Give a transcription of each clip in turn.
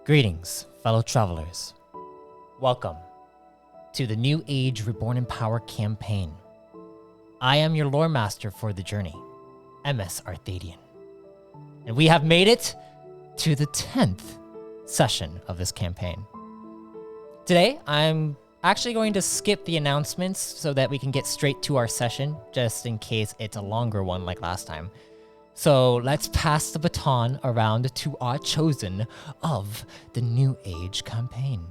Greetings, fellow travelers. Welcome to the New Age Reborn in Power campaign. I am your lore master for the journey, MS Arthadian. And we have made it to the 10th session of this campaign. Today, I'm actually going to skip the announcements so that we can get straight to our session, just in case it's a longer one like last time. So let's pass the baton around to our chosen of the New Age campaign.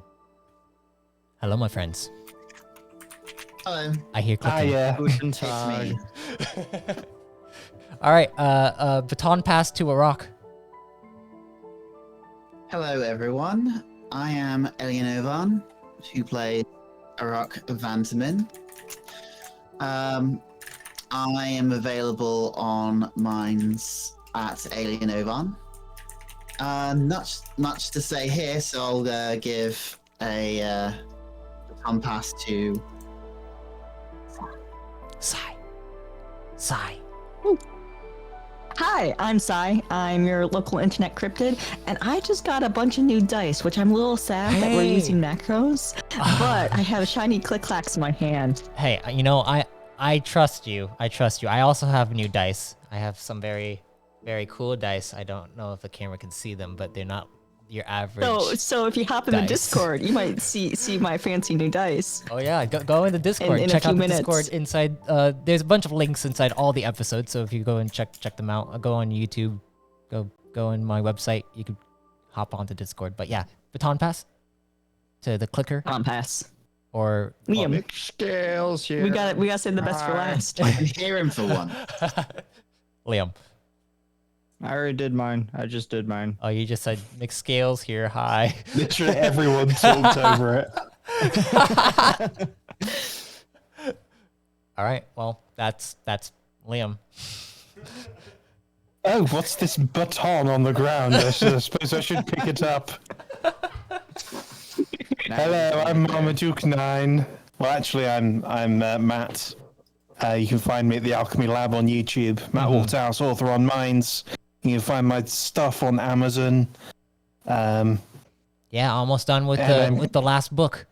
Hello, my friends. Hello. I hear clicking. Guten It's me. All right, baton pass to Arak. Hello, everyone. I am Elianovan, who plays Arak Vantamin. I am available on Minds at Alienovan. Not much to say here, so I'll give a baton pass to Sai. Hi, I'm Sai. I'm your local internet cryptid, and I just got a bunch of new dice, which I'm a little sad that we're using macros, but I have shiny click-clacks in my hand. Hey, you know, I trust you. I also have new dice. I have some very, very cool dice. I don't know if the camera can see them, but they're not your average. So if you hop in the dice. Discord, you might see my fancy new dice. Oh yeah, go in the Discord. In a check few out the minutes. Discord inside. There's a bunch of links inside all the episodes. So if you go and check them out, go on YouTube, go on my website. You could hop onto Discord. But yeah, baton pass to the clicker Pass. or Liam, Mixed scales here. we got save the best for last. I can hear him for one. Liam. I already did mine. I just did mine. Oh, you just said mixed scales here. Hi. Literally everyone talked over it. All right. Well, that's Liam. Oh, what's this baton on the ground? I suppose I should pick it up. Hello, I'm Marmaduke 9. Well, actually, I'm Matt. You can find me at the Alchemy Lab on YouTube. Matt Waterhouse, author on Minds. You can find my stuff on Amazon. Yeah, almost done with the last book.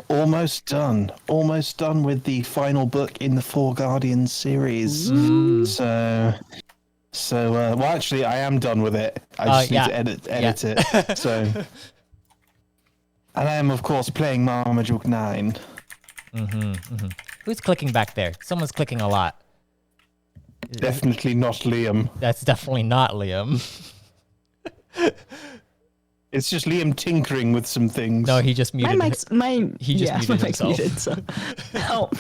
Almost done with the final book in the Four Guardians series. So well, actually, I am done with it. I just need to edit it. So, and I am, of course, playing Marmaduke 9. Who's clicking back there? Someone's clicking a lot. Definitely not Liam. That's definitely not Liam. It's just Liam tinkering with some things. No, he just muted. My mic's muted my mic's himself. muted, so help.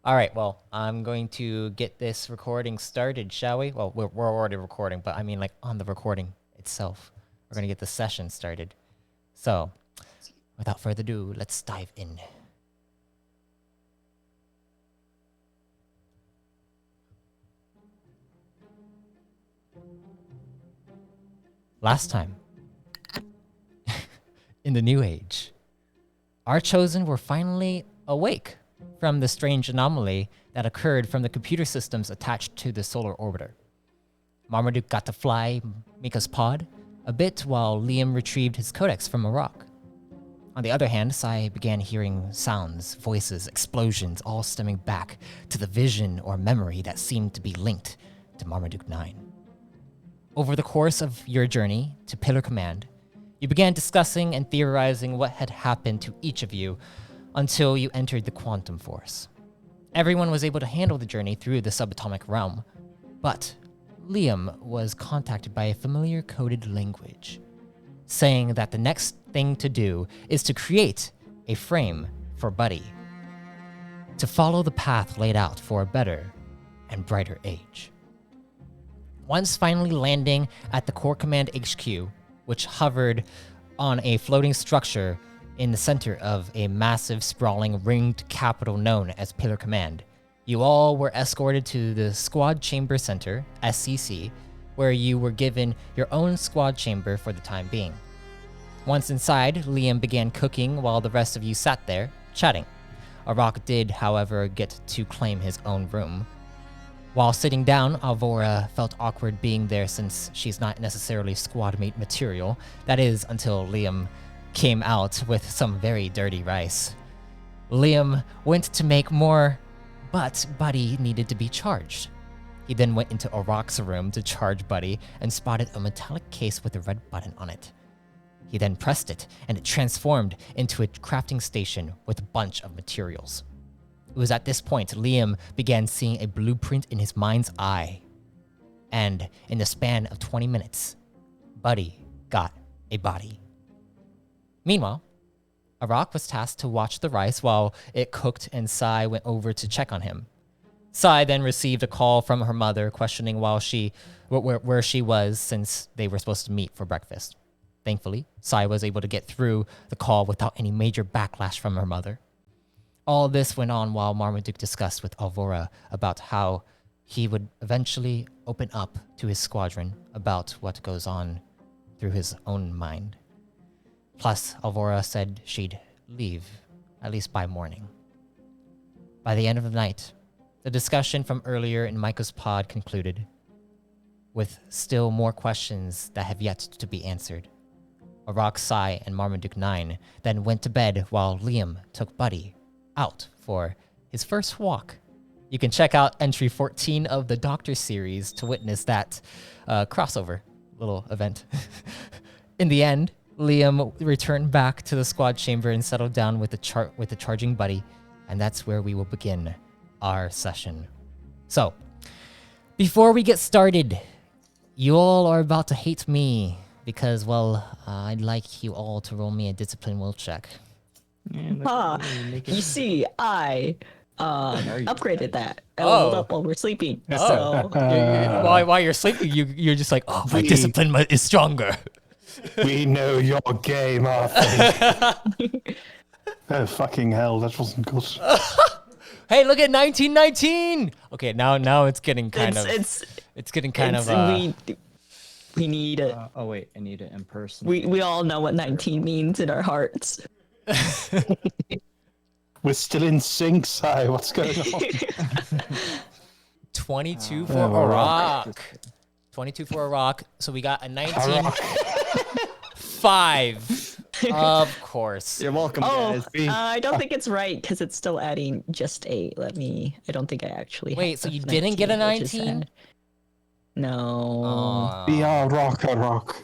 All right, well, I'm going to get this recording started, shall we? Well, we're already recording, but I mean, like, on the recording itself. We're going to get the session started. So, without further ado, let's dive in. Last time, in the New Age, our chosen were finally awake from the strange anomaly that occurred from the computer systems attached to the solar orbiter. Marmaduke got to fly Mika's pod a bit while Liam retrieved his codex from a rock. On the other hand, Sai began hearing sounds, voices, explosions, all stemming back to the vision or memory that seemed to be linked to Marmaduke 9. Over the course of your journey to Pillar Command, you began discussing and theorizing what had happened to each of you until you entered the Quantum Force. Everyone was able to handle the journey through the subatomic realm, but Liam was contacted by a familiar coded language, saying that the next thing to do is to create a frame for Buddy, to follow the path laid out for a better and brighter age. Once finally landing at the Core Command HQ, which hovered on a floating structure in the center of a massive, sprawling, ringed capital known as Pillar Command, you all were escorted to the Squad Chamber Center, SCC, where you were given your own squad chamber for the time being. Once inside, Liam began cooking while the rest of you sat there, chatting. Arak did, however, get to claim his own room. While sitting down, Alvora felt awkward being there since she's not necessarily squad mate material. That is, until Liam came out with some very dirty rice. Liam went to make more, but Buddy needed to be charged. He then went into Arak's room to charge Buddy and spotted a metallic case with a red button on it. He then pressed it, and it transformed into a crafting station with a bunch of materials. It was at this point Liam began seeing a blueprint in his mind's eye. And in the span of 20 minutes, Buddy got a body. Meanwhile, Arak was tasked to watch the rice while it cooked, and Sai went over to check on him. Sai then received a call from her mother questioning where she was since they were supposed to meet for breakfast. Thankfully, Sai was able to get through the call without any major backlash from her mother. All this went on while Marmaduke discussed with Alvora about how he would eventually open up to his squadron about what goes on through his own mind. Plus, Alvora said she'd leave, at least by morning. By the end of the night, the discussion from earlier in Micah's pod concluded, with still more questions that have yet to be answered. Arak, Sai, and Marmaduke 9 then went to bed while Liam took Buddy out for his first walk. You can check out entry 14 of the Doctor series to witness that crossover little event. In the end, Liam returned back to the squad chamber and settled down with the charging Buddy, and that's where we will begin our session. So, before we get started, you all are about to hate me because, well, I'd like you all to roll me a discipline will check. You see, I upgraded that. I Oh. leveled up while we're sleeping. So While you're sleeping, you're just like, oh, my discipline is stronger. We know your game, Arthur. Oh, fucking hell, that wasn't good. Hey, look at 1919. Okay, now it's getting kind of. It's getting kind of. We need it. Oh wait, I need it in person. We all know what 19 means in our hearts. We're still in sync, Sai. What's going on? 22 for Arak. 22 for Arak. So we got a 19. 5. Of course. You're welcome, Oh, guys. I don't think it's right because it's still adding just 8. I don't think I actually. Wait, so you didn't get a 19? No. Be our rock, a rock.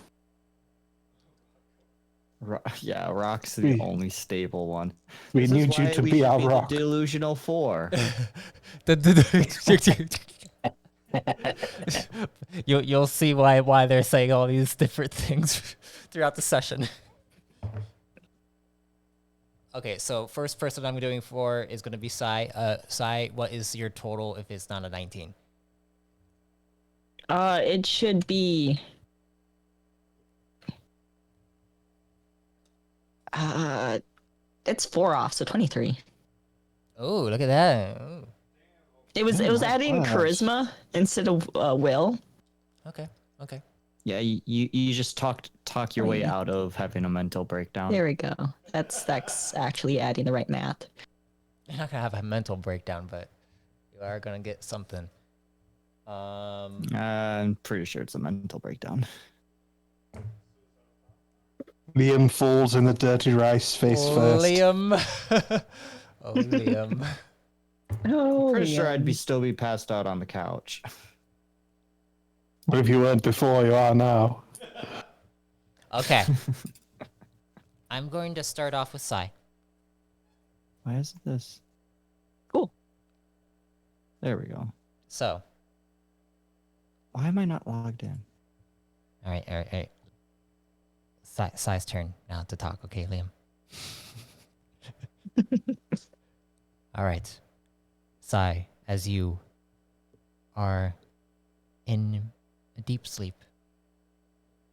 Yeah, Rock's the only stable one. We need you to be our rock. Delusional 4. You'll see why they're saying all these different things throughout the session. Okay, so first person I'm doing for is going to be Sai. Sai, what is your total if it's not a 19? It should be. It's 4 off, so 23. Oh, look at that. Ooh. It was adding charisma instead of will. Okay. Yeah, you just talk your way out of having a mental breakdown. There we go. That's actually adding the right math. You're not gonna have a mental breakdown, but you are gonna get something. I'm pretty sure it's a mental breakdown. Liam falls in the dirty rice face first. Liam. Oh, Liam. Oh, Pretty sure I'd still be passed out on the couch. What if you weren't before, you are now? Okay. I'm going to start off with Sai. Why is this? Cool. There we go. So. Why am I not logged in? All right. Sai's turn now to talk. Okay, Liam. All right. Sai, as you are in a deep sleep,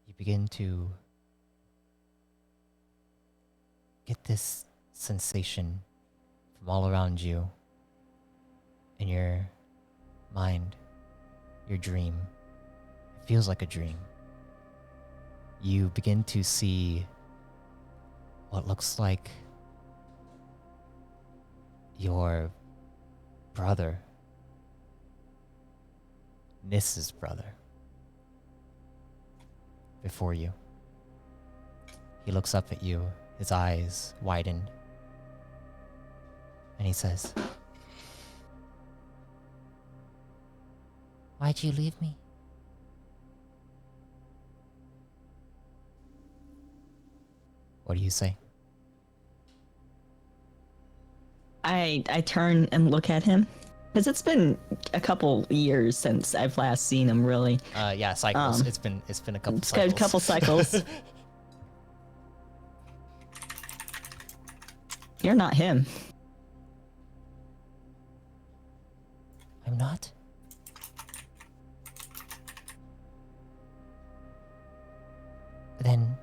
you begin to get this sensation from all around you in your mind, your dream. It feels like a dream. You begin to see what looks like your brother Nis's brother. Before you. He looks up at you, his eyes widened, and he says, "Why'd you leave me?" What do you say? I turn and look at him. Because it's been a couple years since I've last seen him, really. Yeah, cycles. It's been a couple It's cycles. a couple cycles. You're not him. I'm not? Then...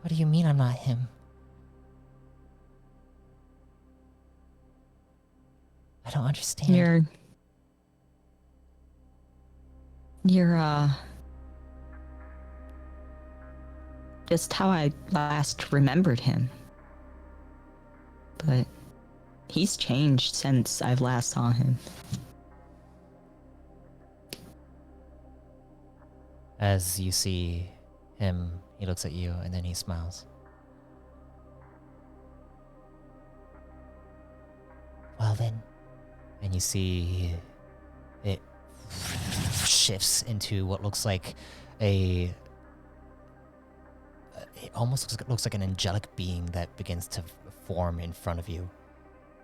What do you mean I'm not him? I don't understand. You're just how I last remembered him. But he's changed since I've last saw him. As you see him, he looks at you and then he smiles. Well then. And you see it shifts into what looks like it almost looks like an angelic being that begins to form in front of you.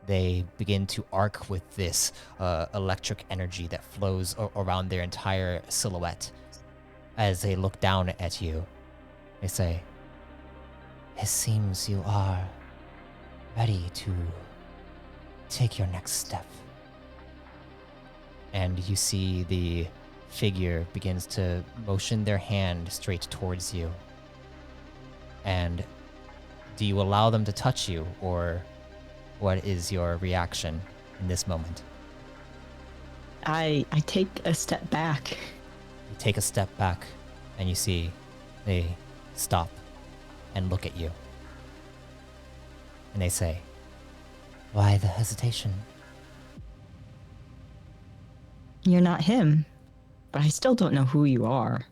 They begin to arc with this electric energy that flows around their entire silhouette. As they look down at you, they say, "It seems you are ready to take your next step." And you see the figure begins to motion their hand straight towards you. And do you allow them to touch you, or what is your reaction in this moment? I take a step back. You take a step back, and you see they stop and look at you. And they say, "Why the hesitation?" You're not him, but I still don't know who you are.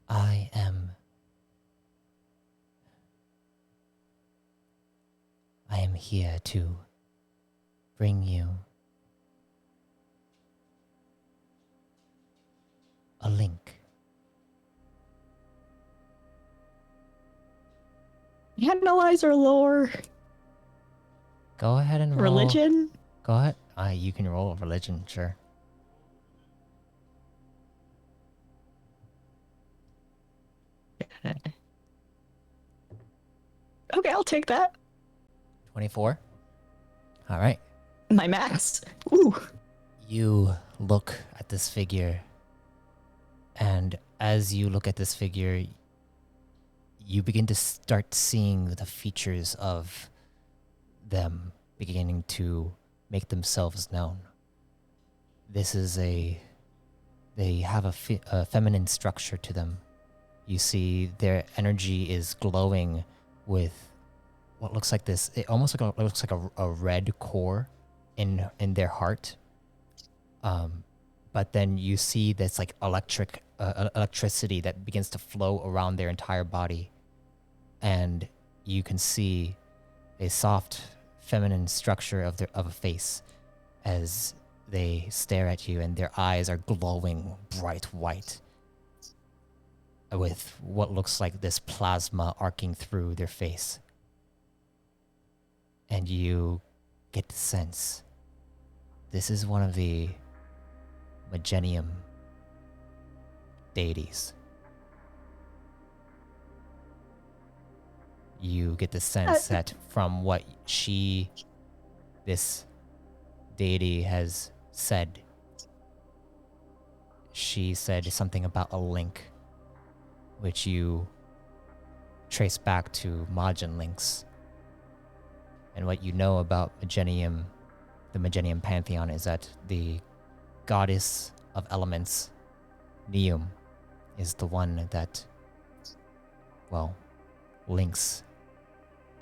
I am here to bring you a link. Analyzer lore. Go ahead and roll. Religion? Go ahead. You can roll a religion, sure. Okay, I'll take that. 24. All right. My max. Ooh. You look at this figure, and as you look at this figure, you begin to start seeing the features of them beginning to make themselves known. They have a feminine structure to them. You see their energy is glowing with what looks like this. It almost looks like a red core in their heart. But then you see this like electricity that begins to flow around their entire body, and you can see a soft feminine structure of a face as they stare at you, and their eyes are glowing bright white with what looks like this plasma arcing through their face. And you get the sense this is one of the Magenium deities. You get the sense that from what this deity has said, she said something about a link, which you trace back to Majin links. And what you know about Magenium, the Magenium pantheon, is that the goddess of elements, Neum, is the one that, well, links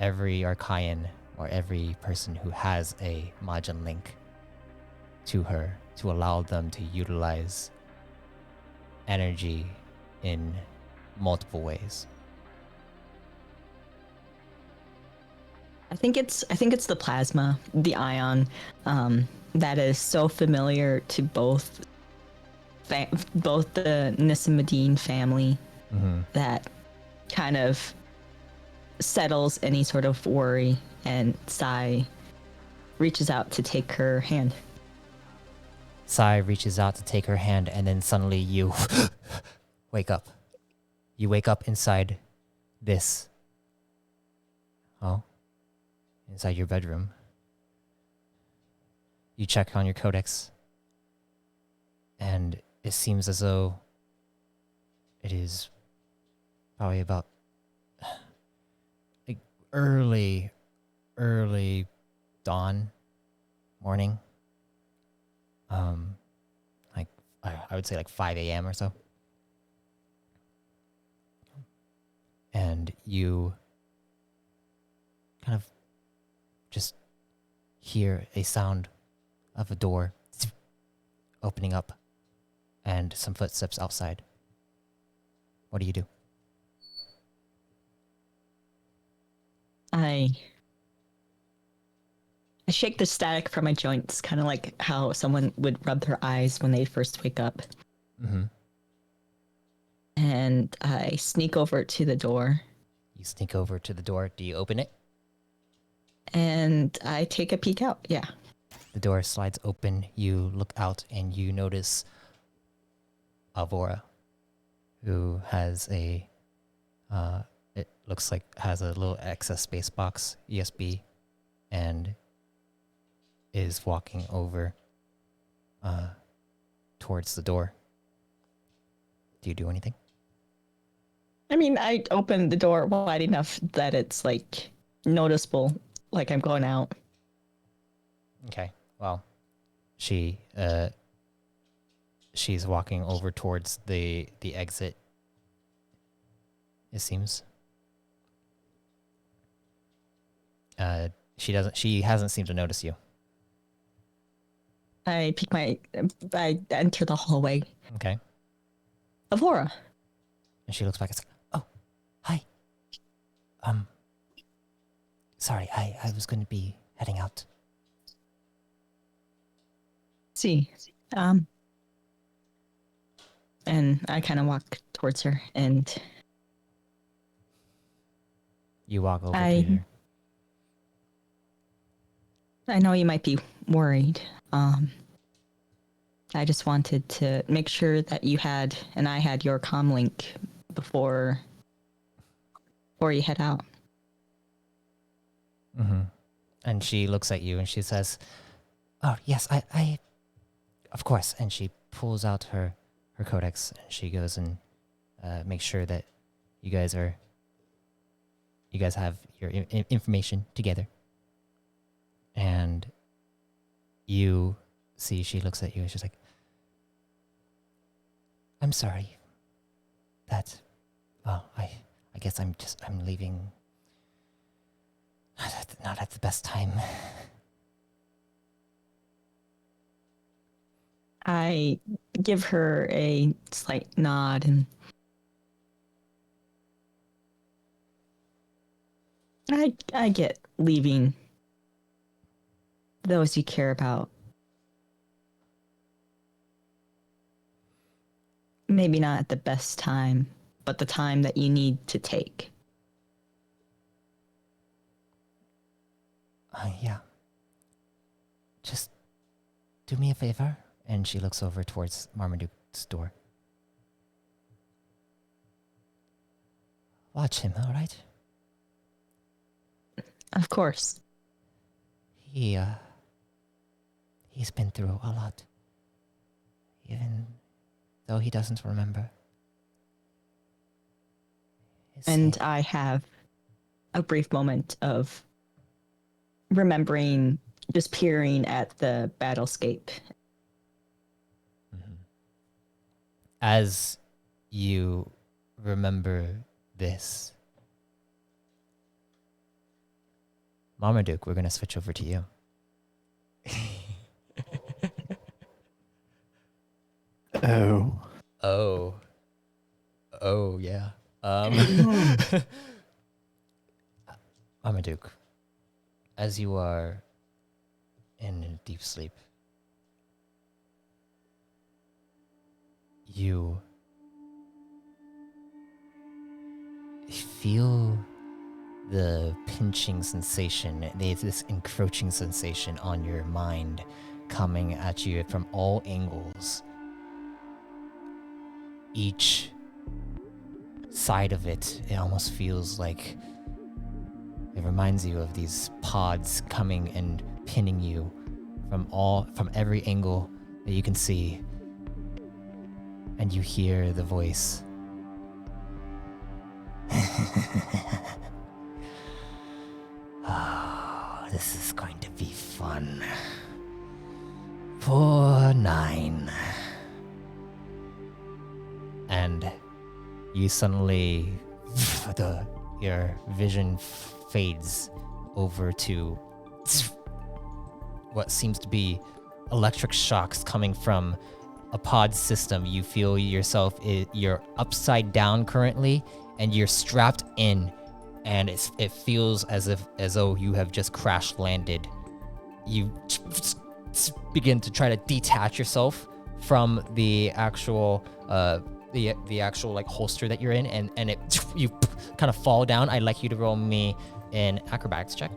every Archaean or every person who has a Majin link to her to allow them to utilize energy in multiple ways. I think it's the plasma, the ion, that is so familiar to both the Nissimedine family that kind of settles any sort of worry, and Sai reaches out to take her hand. Sai reaches out to take her hand, and then suddenly you wake up. You wake up inside this. Oh. Inside your bedroom. You check on your codex, and it seems as though it is probably about like early dawn, morning. Like I would say like 5 a.m. or so. And you kind of just hear a sound of a door opening up and some footsteps outside. What do you do? I shake the static from my joints, kind of like how someone would rub their eyes when they first wake up. Mm-hmm. And I sneak over to the door. You sneak over to the door. Do you open it? And I take a peek out. Yeah. The door slides open. You look out and you notice Avora, who has a, it looks like has a little excess space box, ESB, and is walking over towards the door. Do you do anything? I mean, I open the door wide enough that it's like noticeable, like I'm going out. Okay. Well, she's walking over towards the exit. It seems. She hasn't seemed to notice you. I enter the hallway. Okay. Avora. And she looks back and says, "Oh, hi. Sorry, I was going to be heading out." See. And I kind of walk towards her, and You walk over to her. I know you might be worried. I just wanted to make sure that you had, and I had your comm link before you head out. Mm-hmm. And she looks at you and she says, "Oh, yes, I of course." And she pulls out her codex and she goes and makes sure that you guys have your information together. And you see, she looks at you and she's like, "I'm sorry that, well, I guess I'm leaving not at the best time." I give her a slight nod, and I get leaving those you care about. Maybe not at the best time, but the time that you need to take. Yeah. Just do me a favor. And she looks over towards Marmaduke's door. Watch him, all right? Of course. He's been through a lot. Even though he doesn't remember. And I have a brief moment of remembering just peering at the battlescape. Mm-hmm. As you remember this, Marmaduke, we're gonna switch over to you. Oh yeah. Marmaduke, as you are in deep sleep, you feel the pinching sensation, this encroaching sensation on your mind coming at you from all angles. Each side of it, it almost feels like it reminds you of these pods coming and pinning you from every angle that you can see. And you hear the voice. Oh, this is going to be fun. Poor 9. And you suddenly, your vision fades over to what seems to be electric shocks coming from a pod system. You feel yourself, you're upside down currently, and you're strapped in, and it feels as though you have just crash landed. You begin to try to detach yourself from the actual the actual like holster that you're in, and you kind of fall down. I'd like you to roll me an acrobatics check.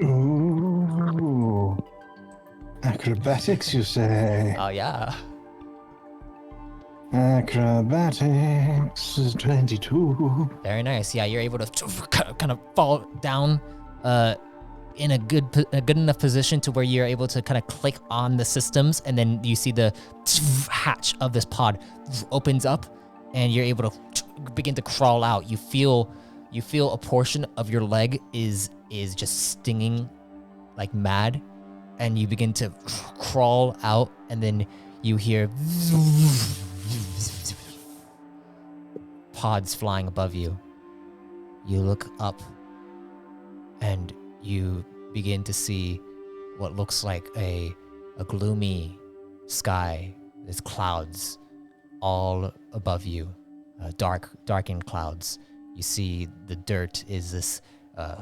Ooh. Acrobatics, you say? Oh yeah. Acrobatics is 22. Very nice. Yeah, you're able to kind of fall down in a good enough position to where you're able to kind of click on the systems, and then you see the hatch of this pod opens up, and you're able to begin to crawl out. You feel a portion of your leg is just stinging like mad, and you begin to crawl out, and then you hear pods flying above you. You look up, and you begin to see what looks like a gloomy sky. There's clouds all above you, darkened clouds. You see the dirt is this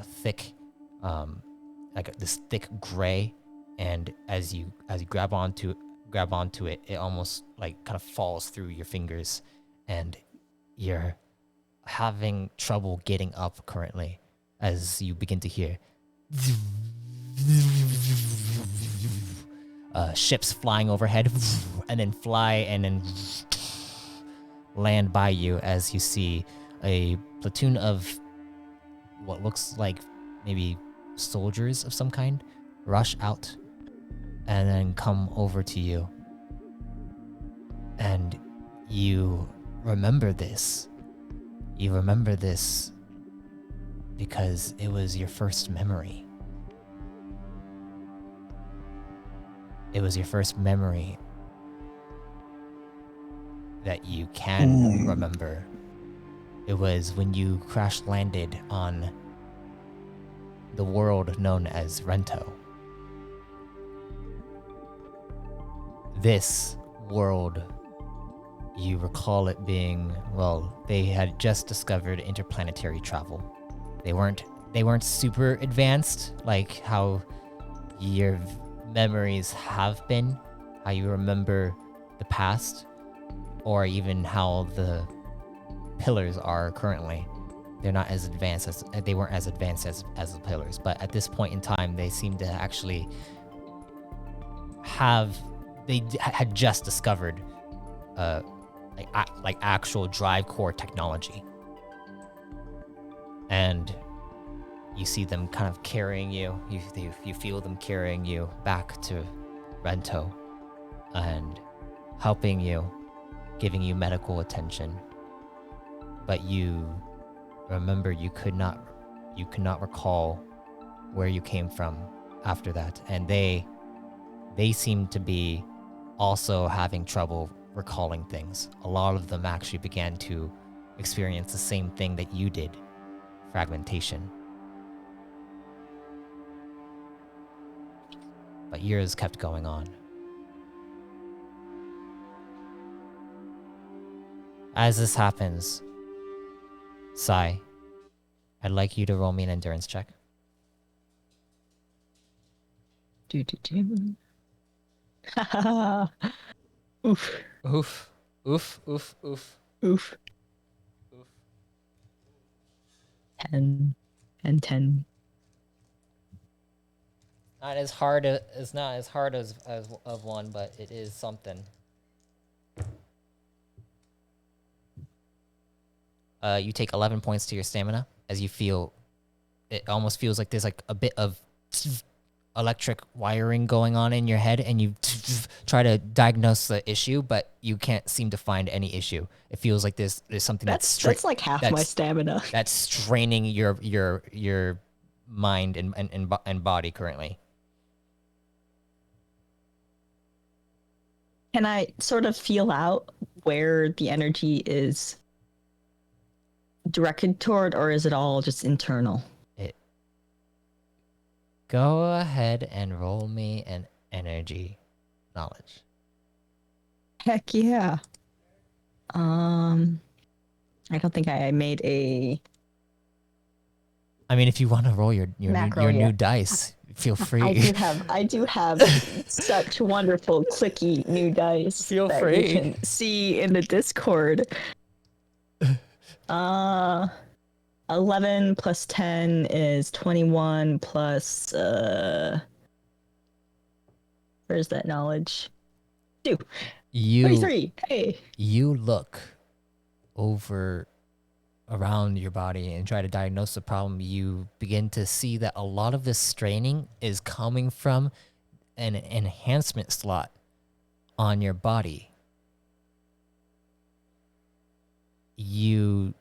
thick, like this thick gray, and as you grab onto it, it almost like kind of falls through your fingers, and you're having trouble getting up currently as you begin to hear ships flying overhead, and then fly and then land by you as you see a platoon of what looks like maybe soldiers of some kind rush out and then come over to you. And you remember this. You remember this because it was your first memory. It was your first memory that you can remember. It was when you crash landed on the world known as Rento. This world, you recall it being, well, they had just discovered interplanetary travel. They weren't super advanced like how your memories have been, how you remember the past, or even how the pillars are currently. They weren't as advanced as the pillars, but at this point in time, they seem to actually had just discovered like actual drive core technology. And you see them kind of carrying you. You feel them carrying you back to Rento and helping you, giving you medical attention. But you remember you could not recall where you came from after that. And they seem to be also having trouble recalling things. A lot of them actually began to experience the same thing that you did, fragmentation. but yours kept going on. As this happens, Sai, I'd like you to roll me an endurance check. Oof. Oof. Oof. Oof. Oof. Oof. 10 and 10. Not as hard as it's not as hard as of one, but it is something. You take 11 points to your stamina as you feel. It almost feels like there's like a bit of electric wiring going on in your head, and you try to diagnose the issue, but you can't seem to find any issue. It feels like there's something That's like half my stamina. that's straining your mind and body currently. Can I sort of feel out where the energy is directed toward, or is it all just internal? Go ahead and roll me an energy knowledge. Heck yeah. I don't think I made a. I mean, if you want to roll your Macro, new dice, feel free. I do have such wonderful clicky new dice. Feel that free. You can see in the Discord. 11 plus 10 is 21 plus where's that knowledge? 2. 23. Hey. You look over around your body and try to diagnose the problem. You begin to see that a lot of this straining is coming from an enhancement slot on your body. You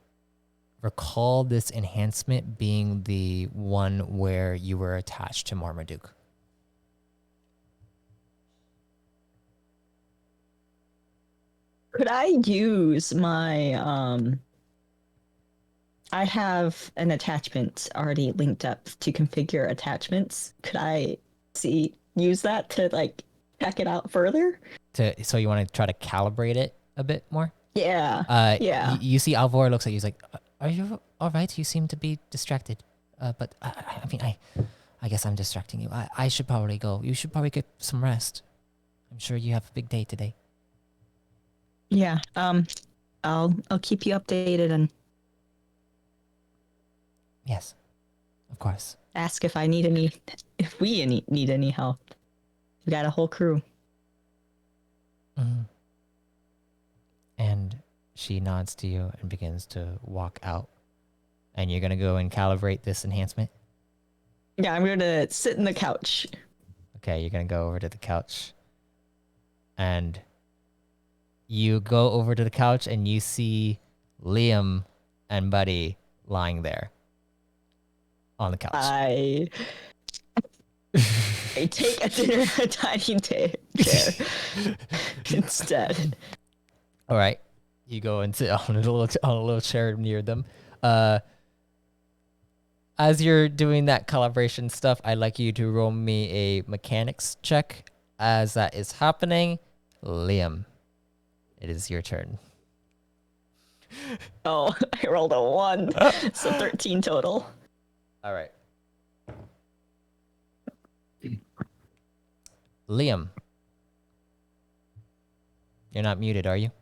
recall this enhancement being the one where you were attached to Marmaduke. Could I use my I have an attachment already linked up to configure attachments. Could I use that to like check it out further? So you want to try to calibrate it a bit more? Yeah. Yeah. You see Alvor looks like he's like, are you all right? You seem to be distracted. But I mean, I guess I'm distracting you. I should probably go. You should probably get some rest. I'm sure you have a big day today. Yeah. I'll keep you updated and yes, of course. Ask if we need any help. We got a whole crew. Mm-hmm. And she nods to you and begins to walk out. And you're gonna go and calibrate this enhancement? Yeah, I'm gonna sit in the couch. Okay, you're gonna go over to the couch. And you go over to the couch and you see Liam and Buddy lying there on the couch. I take a tiny chair instead. All right, you go and sit on a little chair near them. As you're doing that calibration stuff, I'd like you to roll me a mechanics check. As that is happening, Liam, it is your turn. Oh, I rolled a 1, so 13 total. All right. Liam, you're not muted, are you?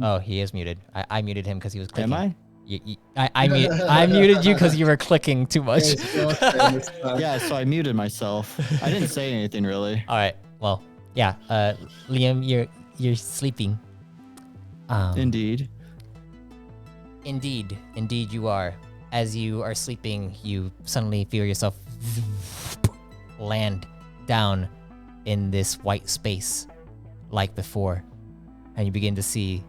Oh, he is muted. I muted him because he was clicking. Am I? I muted you because you were clicking too much. Yeah, so I muted myself. I didn't say anything really. All right. Well, yeah. Liam, you're sleeping. Indeed. Indeed you are. As you are sleeping, you suddenly feel yourself land down in this white space like before, and you begin to see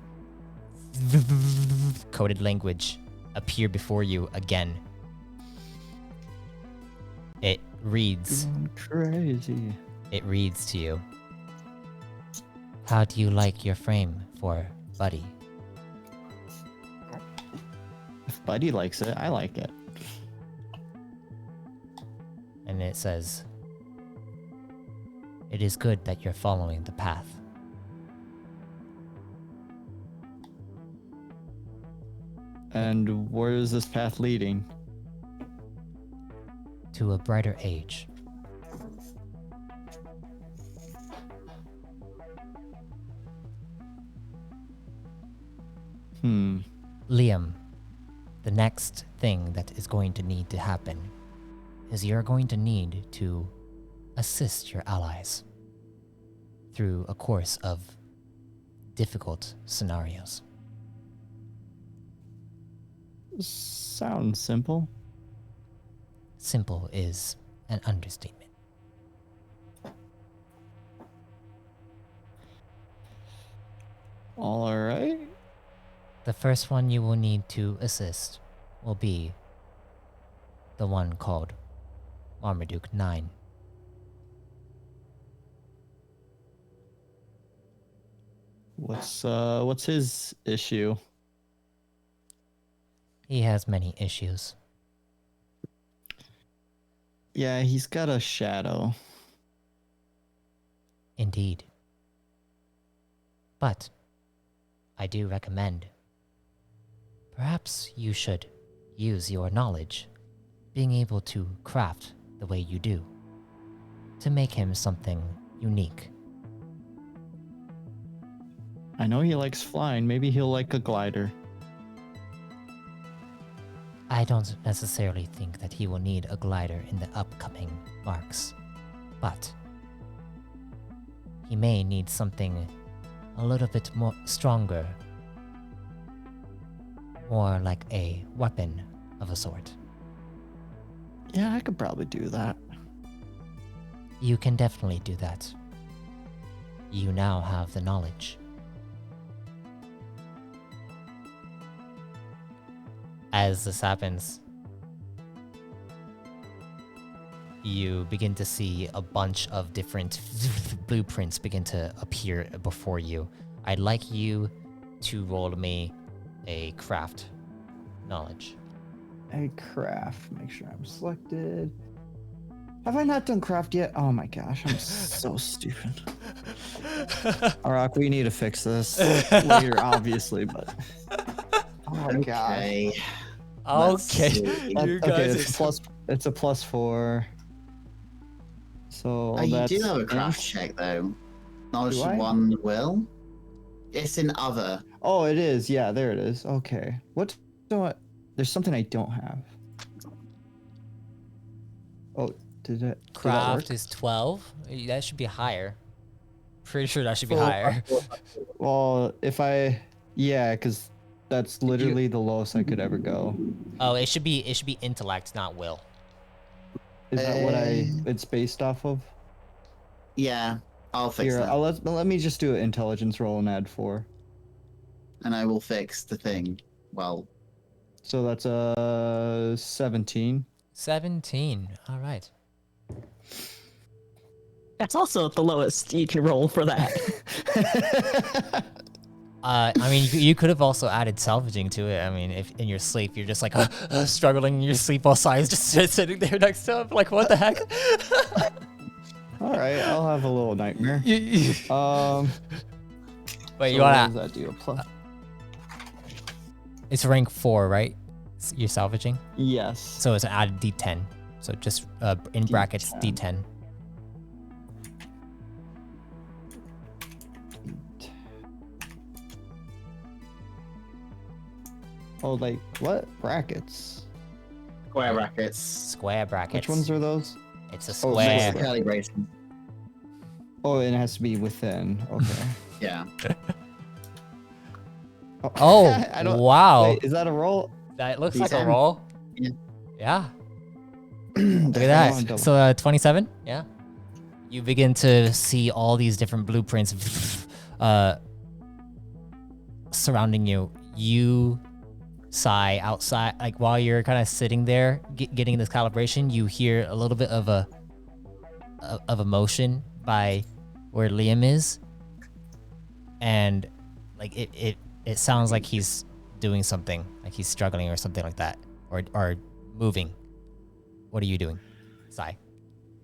coded language appear before you again. It reads. Going crazy. It reads to you. How do you like your frame for Buddy? If Buddy likes it, I like it. And it says, "It is good that you're following the path." And where is this path leading? To a brighter age. Liam, the next thing that is going to need to happen is you're going to need to assist your allies through a course of difficult scenarios. Sounds simple. Simple is an understatement. All right. The first one you will need to assist will be the one called Marmaduke 9. What's his issue? He has many issues. Yeah, he's got a shadow. Indeed. But I do recommend perhaps you should use your knowledge, being able to craft the way you do, to make him something unique. I know he likes flying. Maybe he'll like a glider. I don't necessarily think that he will need a glider in the upcoming marks, but he may need something a little bit more stronger, more like a weapon of a sort. Yeah, I could probably do that. You can definitely do that. You now have the knowledge. As this happens, you begin to see a bunch of different blueprints begin to appear before you. I'd like you to roll me a craft knowledge. A craft. Make sure I'm selected. Have I not done craft yet? Oh my gosh, I'm so stupid. Arak, we need to fix this later, obviously, but. Oh my god. Okay. Okay. see. It's a +4. So Oh, you that's do have a craft int. check though. Knowledge Do I? 1 will. It's in other. Oh, it is. Yeah, there it is. Okay. What? There's something I don't have. Oh, did that Craft work? is 12. That should be higher. Pretty sure that should be Well, higher. Well, yeah, because that's literally the lowest I could ever go. Oh, it should be intellect, not will. Is that what it's based off of? Yeah, I'll fix Here, that. let me just do an intelligence roll and add 4. And I will fix the thing. Well, So that's a 17. 17. All right. That's also the lowest you can roll for that. I mean, you could have also added salvaging to it. I mean, if in your sleep you're just like struggling in your sleep while Sai's just sitting there next to him, like what the heck? All right, I'll have a little nightmare. Wait, So you what wanna? does that do? It's rank 4, right? You're salvaging, Yes. so it's an added D10. So just in brackets D10. Oh, like what? Brackets? square brackets. Square brackets. Which ones are those? It's a Oh, square. square. Curly braces. Oh, and it has to be within. Okay. Yeah. Oh, I don't. wow. Wait, is that a roll? That looks like a D10. roll. Yeah. Yeah. Look at that. So 27. Yeah. You begin to see all these different blueprints surrounding you. You sigh outside, like while you're kind of sitting there getting this calibration. You hear a little bit of a motion by where Liam is, and like it sounds like he's doing something, like he's struggling or something like that, or moving. What are you doing, Sai?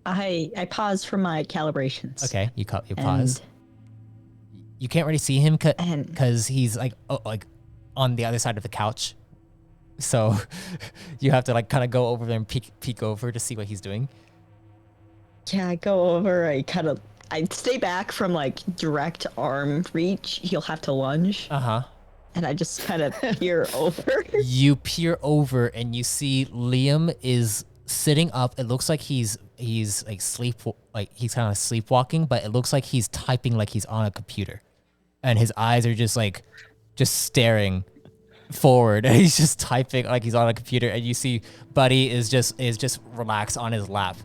I pause for my calibrations. Okay, you pause. You can't really see him because he's like on the other side of the couch. So you have to like kind of go over there and peek over to see what he's doing. Yeah, I go over. I stay back from like direct arm reach. He'll have to lunge. And I just kind of peer over. You peer over and you see Liam is sitting up. It looks like he's like he's kind of sleepwalking, but it looks like he's typing like he's on a computer, and his eyes are just staring forward, and he's just typing like he's on a computer. And you see Buddy is just relaxed on his lap.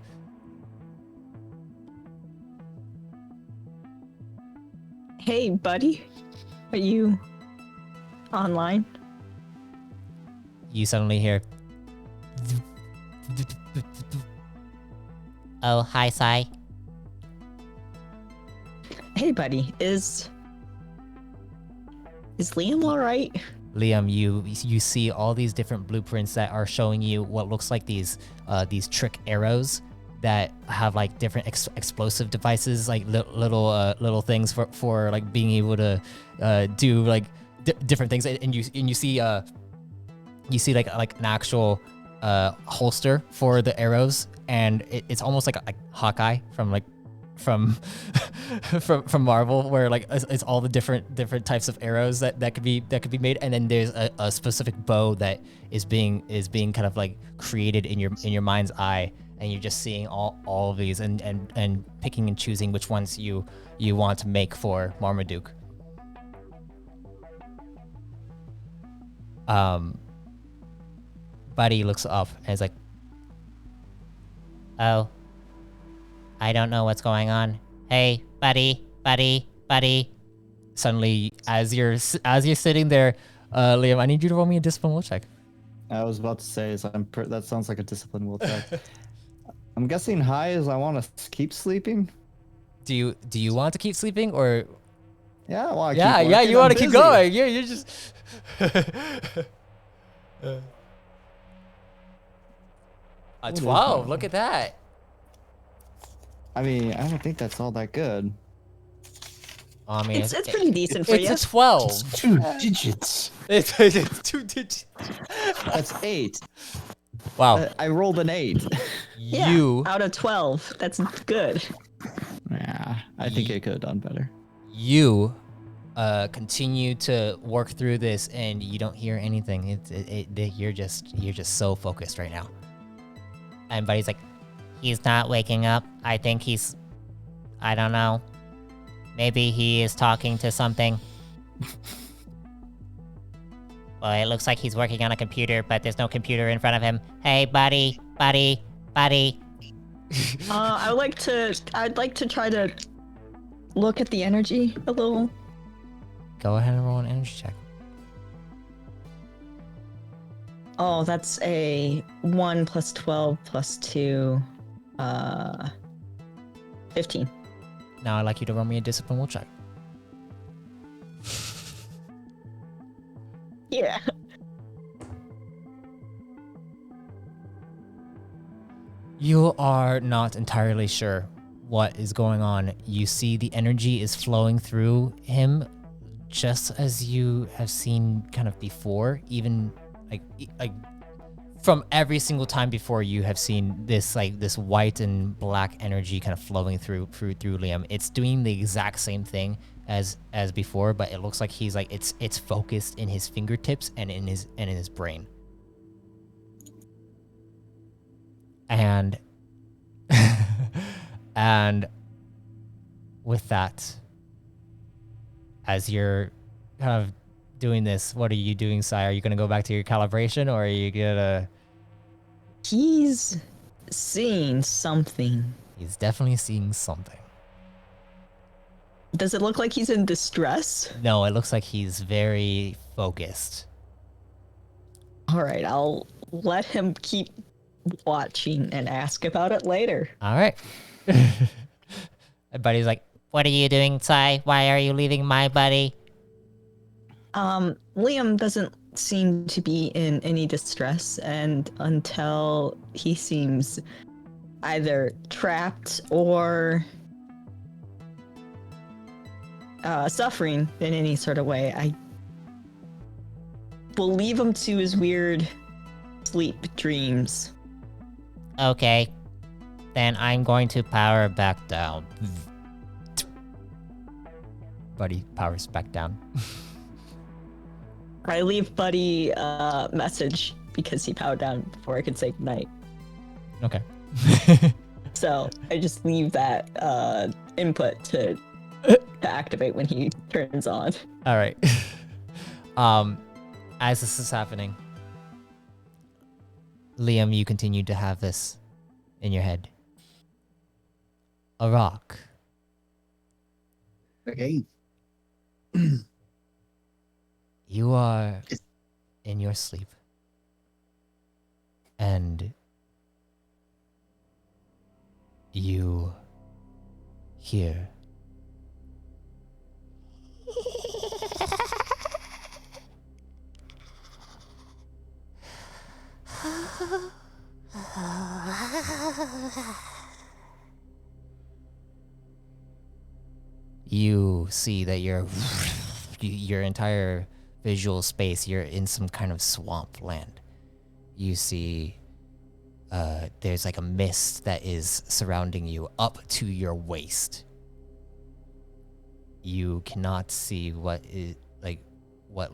Hey, Buddy, are you online? You suddenly hear, "Oh, hi, Sai." Hey, Buddy, is Liam all right? Liam, you see all these different blueprints that are showing you what looks like these trick arrows that have like different explosive devices, like little things for like being able to do like different things. And you see like an actual holster for the arrows, and it's almost like a Hawkeye from Marvel, where like it's all the different types of arrows that could be made. And then there's a specific bow that is being kind of like created in your mind's eye, and you're just seeing all of these and picking and choosing which ones you want to make for Marmaduke. Buddy looks up and is like, "Oh, I don't know what's going on. Hey, buddy. Suddenly, as you're sitting there, Liam, I need you to roll me a discipline will check. I was about to say, that sounds like a discipline will check. I'm guessing high is I want to keep sleeping. Do you want to keep sleeping, or? Yeah, I want to keep working. Yeah, you want to keep going. You're just. 12. Look at that. I mean, I don't think that's all that good. I mean, it's pretty decent for you. It's a 12. It's 2 digits. It's 2 digits. That's 8. Wow. I rolled an 8. Yeah, out of 12. That's good. Yeah, I think I could have done better. You continue to work through this, and you don't hear anything. You're just so focused right now. And Buddy's like, "He's not waking up. I think I don't know. Maybe he is talking to something." Well, it looks like he's working on a computer, but there's no computer in front of him. Hey, buddy. I'd like to try to look at the energy a little. Go ahead and roll an energy check. Oh, that's a 1 + 12 + 2, 15. Now I'd like you to roll me a discipline will check. Yeah. You are not entirely sure what is going on. You see the energy is flowing through him just as you have seen kind of before, even like from every single time before you have seen this this white and black energy kind of flowing through Liam. It's doing the exact same thing as before, but it looks like he's like it's focused in his fingertips and in his brain. And and with that, as you're kind of doing this, what are you doing, Sai? Are you gonna go back to your calibration, or are you gonna? He's seeing something. He's definitely seeing something. Does it look like he's in distress? No, it looks like he's very focused. All right, I'll let him keep watching and ask about it later. All right. My buddy's like, "What are you doing, Sai? Why are you leaving my buddy?" Liam doesn't seem to be in any distress, and until he seems either trapped or suffering in any sort of way. I will leave him to his weird sleep dreams. Okay. Then I'm going to power back down. Buddy powers back down. I leave Buddy a message because he powered down before I could say goodnight. Okay. So I just leave that input to activate when he turns on. All right. As this is happening, Liam, you continue to have this in your head. A rock. Okay. You are in your sleep. And you hear you see that your entire visual space, you're in some kind of swamp land. You see there's like a mist that is surrounding you up to your waist. You cannot see what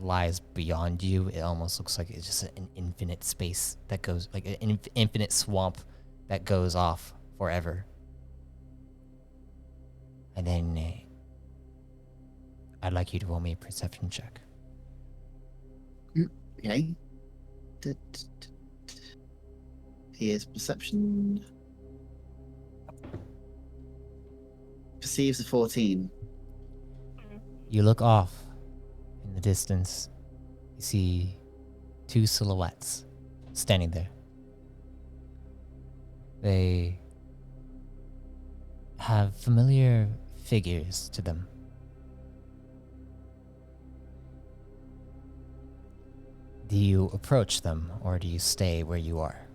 lies beyond you. It almost looks like it's just an infinite space that goes, like an infinite swamp that goes off forever. And then I'd like you to roll me a perception check. Okay. Here's perception. Perceives a 14. You look off in the distance. You see two silhouettes standing there. They have familiar figures to them. Do you approach them or do you stay where you are?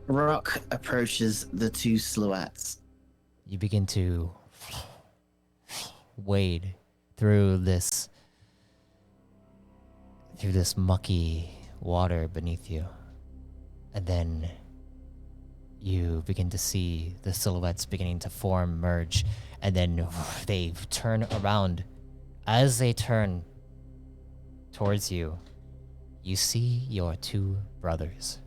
Rock approaches the two silhouettes. You begin to wade through this mucky water beneath you. And then you begin to see the silhouettes beginning to form, merge, and then they turn around. As they turn towards you, you see your two brothers,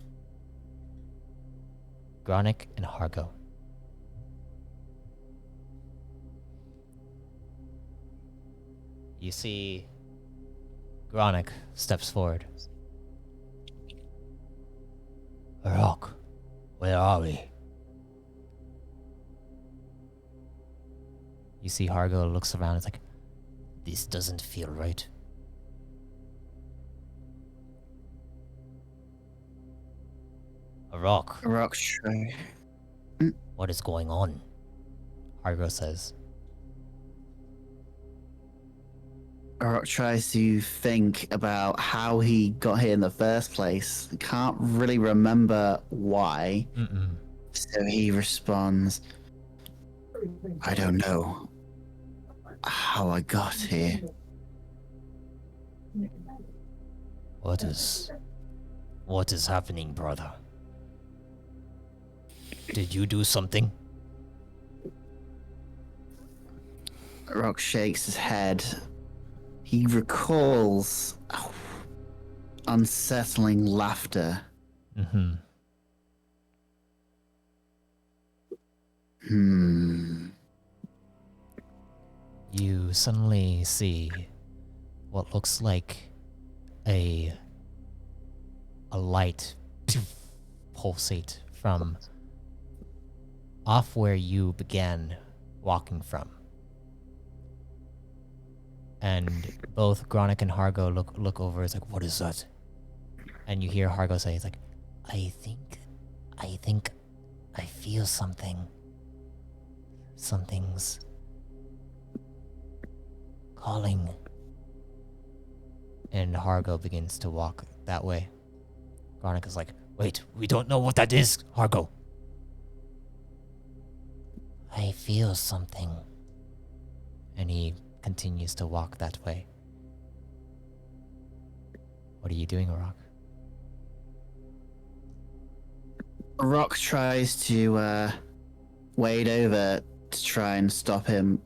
Gronick and Hargo. You see Gronick steps forward. Rock, where are we? You see Hargo looks around, it's like, this doesn't feel right. A rock. Rock try. What is going on? Hargo says. Rock tries to think about how he got here in the first place. Can't really remember why. So he responds, I don't know how I got here. What is happening, brother? Did you do something? Rock shakes his head. He recalls unsettling laughter. You suddenly see what looks like a light pulsate from off where you began walking from. And both Gronick and Hargo look over. It's like, what is that? And you hear Hargo say, it's like, I think I feel something. Something's calling. And Hargo begins to walk that way. Gronick is like, Wait, we don't know what that is, Hargo. I feel something. And he continues to walk that way. What are you doing, Rock? Rock tries to wade over to try and stop him.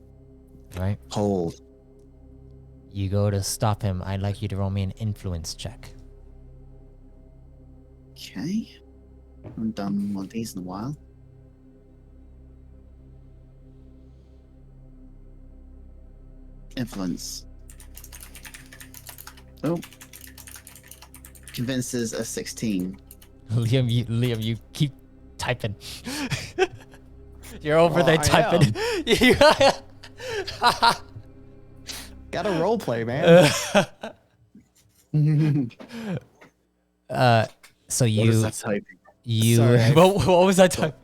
Right? Hold. You go to stop him. I'd like you to roll me an influence check. Okay. I haven't done one of these in a while. Influence. Oh. Convinces a 16. Liam, you keep typing. You're over Well, there I typing. Gotta roleplay, man. So What you is that typing? Sorry, what was that type?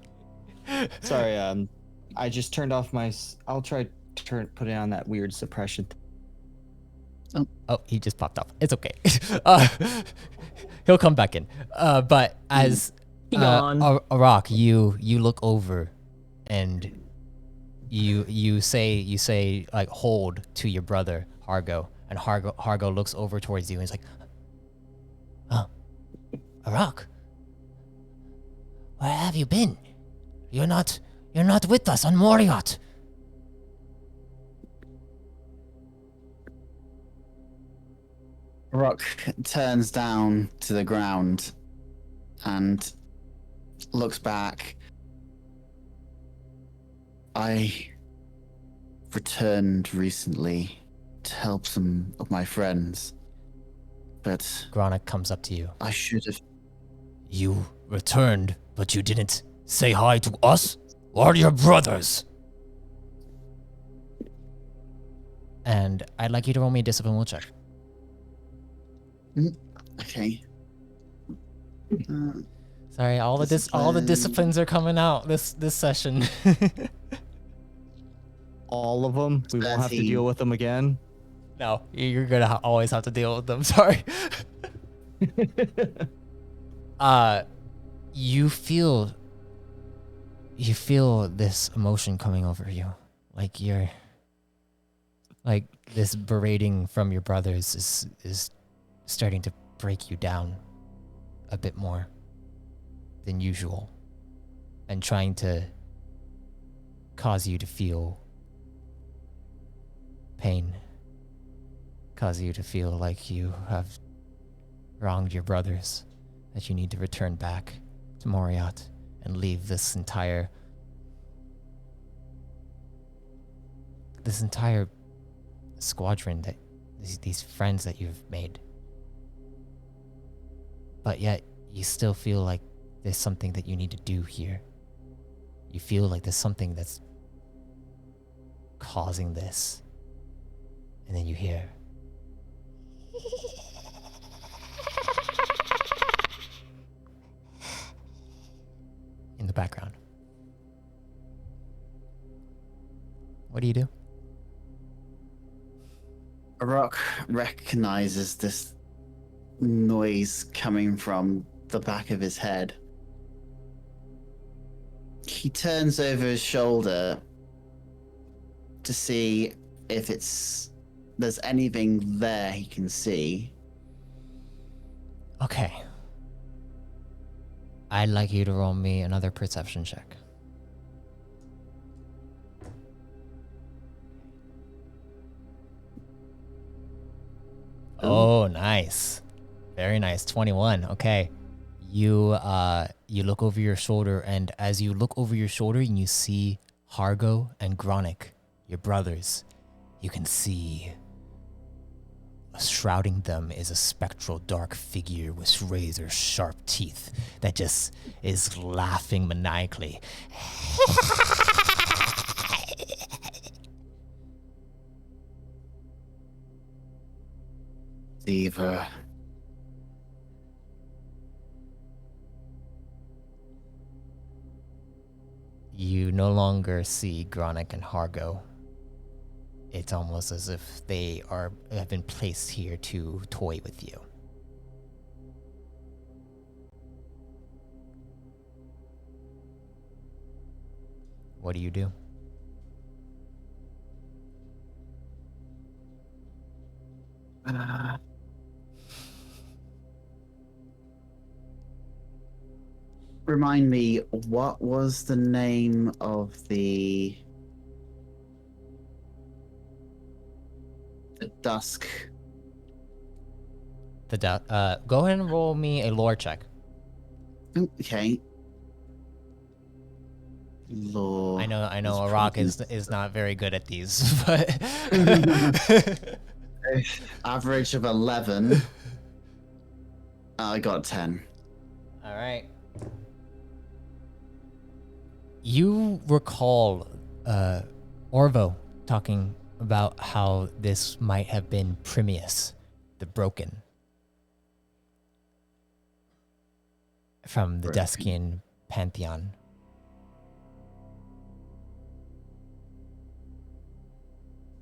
Sorry, I just turned off my. I'll try put it on that weird suppression. Oh, he just popped off. It's okay. He'll come back in. But as Arak, you look over, and you say like hold to your brother Hargo, and Hargo looks over towards you and is like, "Oh, Arak, where have you been? You're not with us on Moriot." Rock turns down to the ground and looks back. I returned recently to help some of my friends, but Gronick comes up to you. I should have. You returned, but you didn't say hi to us or your brothers. And I'd like you to roll me a discipline will check. Okay. Sorry, all the disciplines are coming out this session. All of them. We won't have to 13. deal with them again. No, you're gonna always have to deal with them. Sorry. You feel this emotion coming over you, like this berating from your brothers is starting to break you down a bit more than usual, and trying to cause you to feel pain, cause you to feel like you have wronged your brothers, that you need to return back to Moriot and leave this entire squadron, that these friends that you've made. But yet you still feel like there's something that you need to do here. You feel like there's something that's causing this. And then you hear in the background. What do you do? Rock recognizes this noise coming from the back of his head. He turns over his shoulder to see if there's anything there he can see. Okay. I'd like you to roll me another perception check. Oh, nice. Very nice. 21. Okay. You look over your shoulder, and as you look over your shoulder and you see Hargo and Gronick, your brothers, you can see shrouding them is a spectral dark figure with razor sharp teeth that just is laughing maniacally. Diva. You no longer see Gronick and Hargo. It's almost as if they have been placed here to toy with you. What do you do? Remind me, what was the name of the dusk? Go ahead and roll me a lore check. Okay. Lore. I know. That's Arak probably- is not very good at these, but Average of 11. I got 10. all right. You recall Orvo talking about how this might have been Primius, the Broken, from the Deskian pantheon.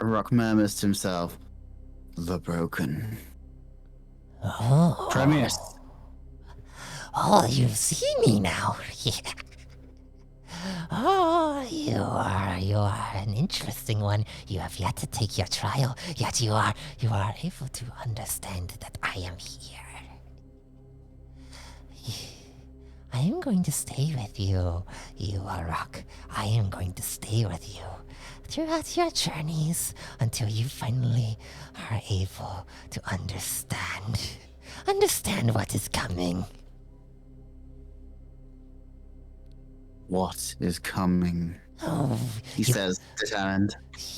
Rock murmurs to himself, the Broken. Oh, Premius. Oh, you see me now. Oh, you are an interesting one. You have yet to take your trial, yet you are able to understand that I am here. I am going to stay with you, you Arak. I am going to stay with you throughout your journeys until you finally are able to understand what is coming. What is coming? Oh, He says, determined.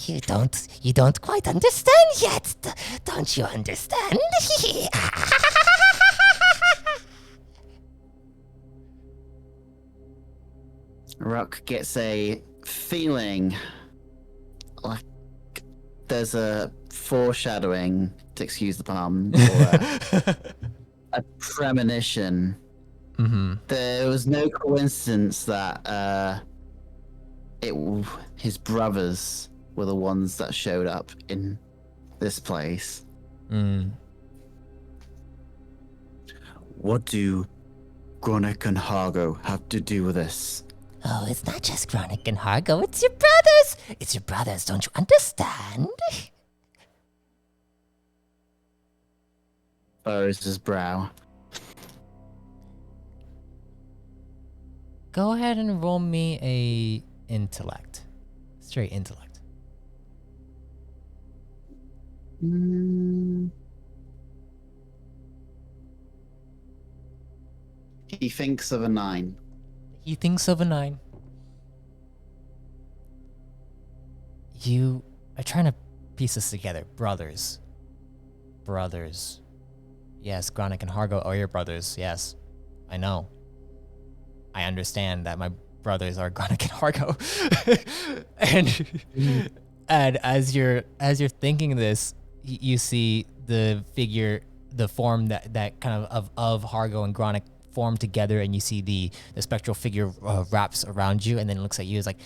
you don't quite understand yet, don't you understand? Rock gets a feeling like there's a foreshadowing, to excuse the pun, or a premonition. Mm-hmm. There was no coincidence that his brothers were the ones that showed up in this place. Mm. What do Gronik and Hargo have to do with this? Oh, it's not just Gronik and Hargo, it's your brothers! It's your brothers, don't you understand? Furrows his brow. Go ahead and roll me a intellect. Straight intellect. He thinks of a 9. He thinks of a 9. You are trying to piece this together. Brothers. Yes, Gronik and Hargo are your brothers. Yes, I know. I understand that my brothers are Gronik and Hargo. and as you're thinking this, you see the figure, the form that kind of Hargo and Gronik form together, and you see the spectral figure wraps around you, and then it looks at you as like,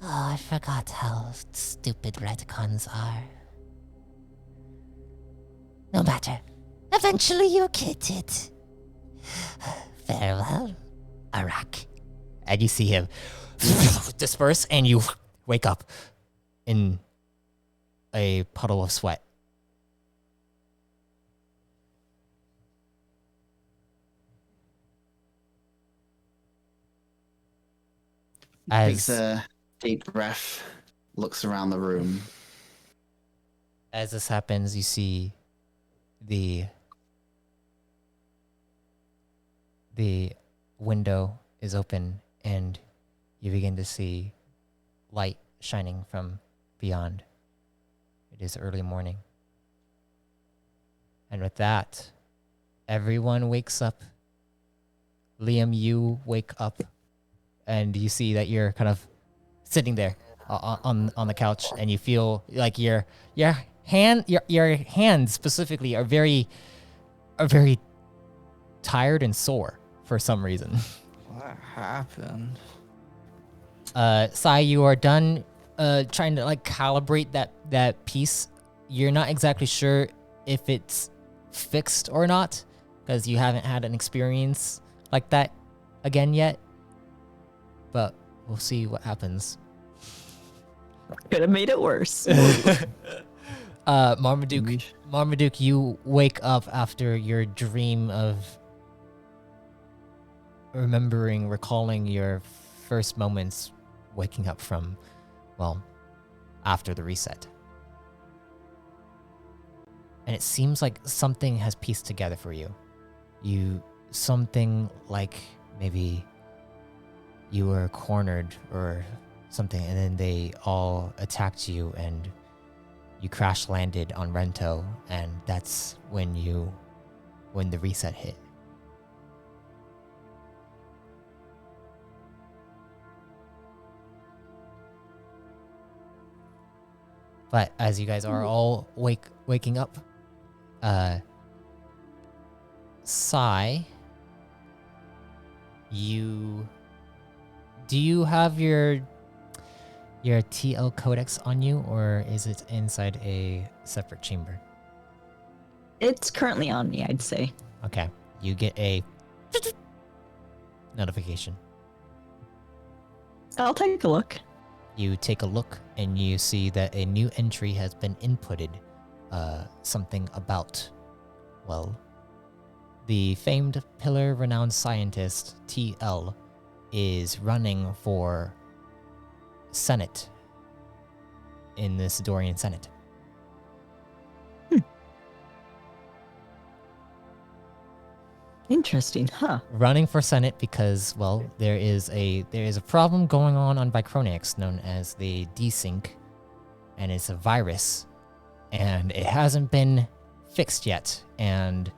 Oh, I forgot how stupid retcons are. No matter. Eventually you'll get it. Farewell, Arak. and you see him disperse, and you wake up in a puddle of sweat. Takes a deep breath, looks around the room. As this happens, you see the window is open, and you begin to see light shining from beyond. It is early morning. And with that, everyone wakes up. Liam, you wake up, and you see that you're kind of sitting there on the couch, and you feel like your hands specifically are very tired and sore for some reason. What happened? Sai, you are done trying to like calibrate that piece. You're not exactly sure if it's fixed or not, because you haven't had an experience like that again yet. But we'll see what happens. Could have made it worse. Marmaduke, you wake up after your dream of recalling your first moments waking up from, well, after the reset. And it seems like something has pieced together for you. Something like maybe you were cornered or something, and then they all attacked you and you crash landed on Rento, and that's when the reset hit. But as you guys are all waking up, Sai, do you have your TL codex on you, or is it inside a separate chamber? It's currently on me, I'd say. Okay, you get a notification. I'll take a look. You take a look and you see that a new entry has been inputted. Something about, well, the famed pillar renowned scientist TL is running for Senate in the Sidorian Senate. Interesting, huh? Running for Senate because, well, there is a problem going on Vicronix known as the desync, and it's a virus, and it hasn't been fixed yet. And,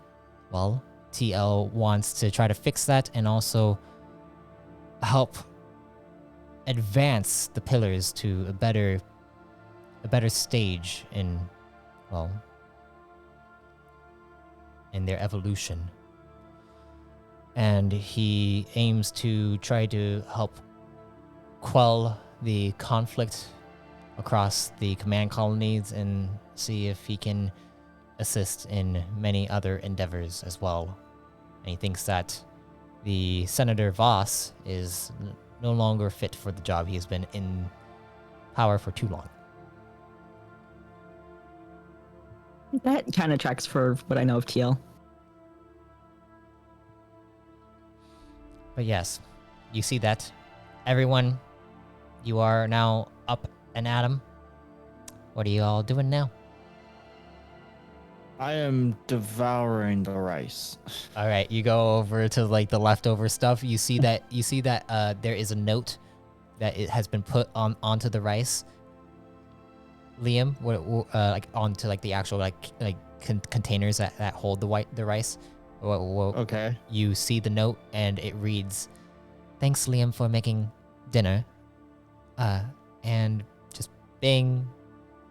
well, TL wants to try to fix that and also help advance the pillars to a better stage in, well, in their evolution. And he aims to try to help quell the conflict across the command colonies and see if he can assist in many other endeavors as well. And he thinks that the Senator Voss is no longer fit for the job. He has been in power for too long. That kind of tracks for what I know of TL. But yes, you see that. Everyone, you are now up and at 'em. What are you all doing now? I am devouring the rice. All right, you go over to like the leftover stuff. You see that there is a note that it has been put onto the rice. Liam, like onto like the actual containers that hold the rice. Okay. You see the note and it reads, "Thanks, Liam, for making dinner, and just being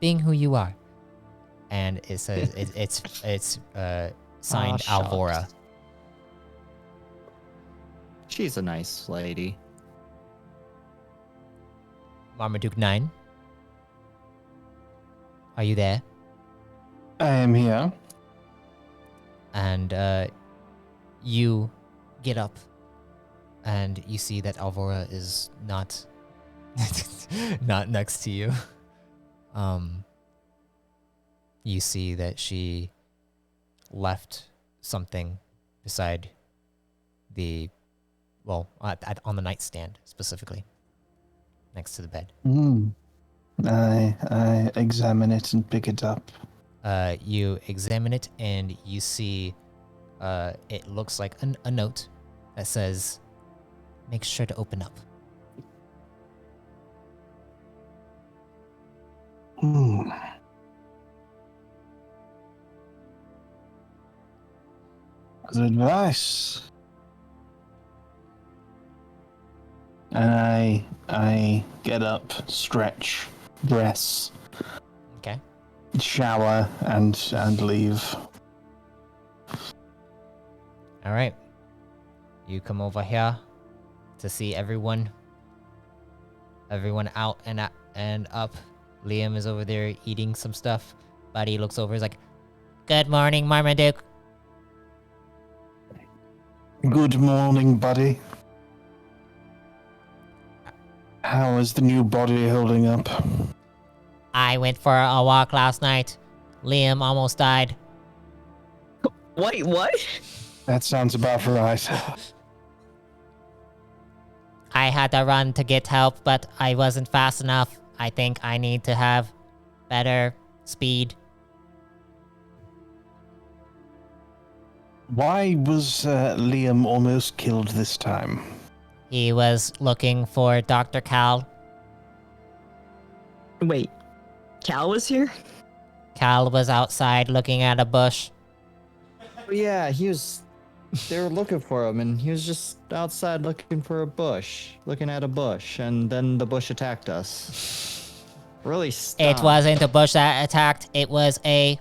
who you are." And it says it's signed Alvora. She's a nice lady. Marmaduke 9, are you there? I am here. And you get up and you see that Alvora is not not next to you. You see that she left something beside the, well, on the nightstand specifically, next to the bed. I examine it and pick it up. You examine it and you see it looks like a note that says, "Make sure to open up." Good advice. And I get up, stretch, dress, Okay. shower, and leave. All right. You come over here to see everyone out and up. Liam is over there eating some stuff. Buddy looks over, is like, "Good morning, Marmaduke." Good morning, buddy. How is the new body holding up? I went for a walk last night. Liam almost died. Wait, what? That sounds about right. I had to run to get help, but I wasn't fast enough. I think I need to have better speed. Why was Liam almost killed this time? He was looking for Dr. Cal. Wait, Cal was here? Cal was outside looking at a bush. Oh, yeah, he was. They were looking for him, and he was just outside looking for a bush, looking at a bush, and then the bush attacked us. Really It stunk. wasn't a bush that attacked, it was a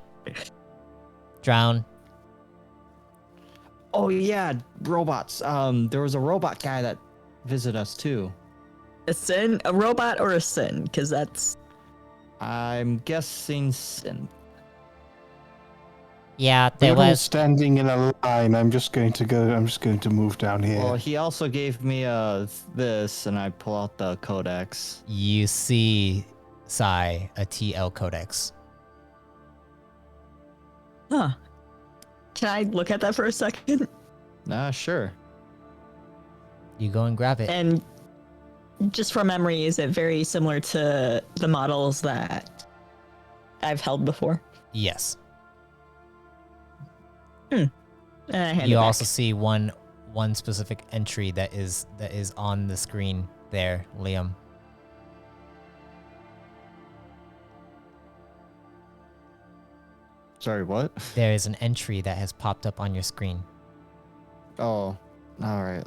drone. Oh yeah, robots. There was a robot guy that visited us too. A sin? A robot or a sin? Because that's... I'm guessing synth. Yeah, there We're all was. standing in a line. I'm just going to move down here. Well, he also gave me this, and I pull out the codex. You see, Sai, a TL codex. Huh. Can I look at that for a second? Sure. You go and grab it. And just from memory, is it very similar to the models that I've held before? Yes. And I hand You it back. also see one specific entry that is on the screen there, Liam. Sorry, what? There is an entry that has popped up on your screen. Oh, all right.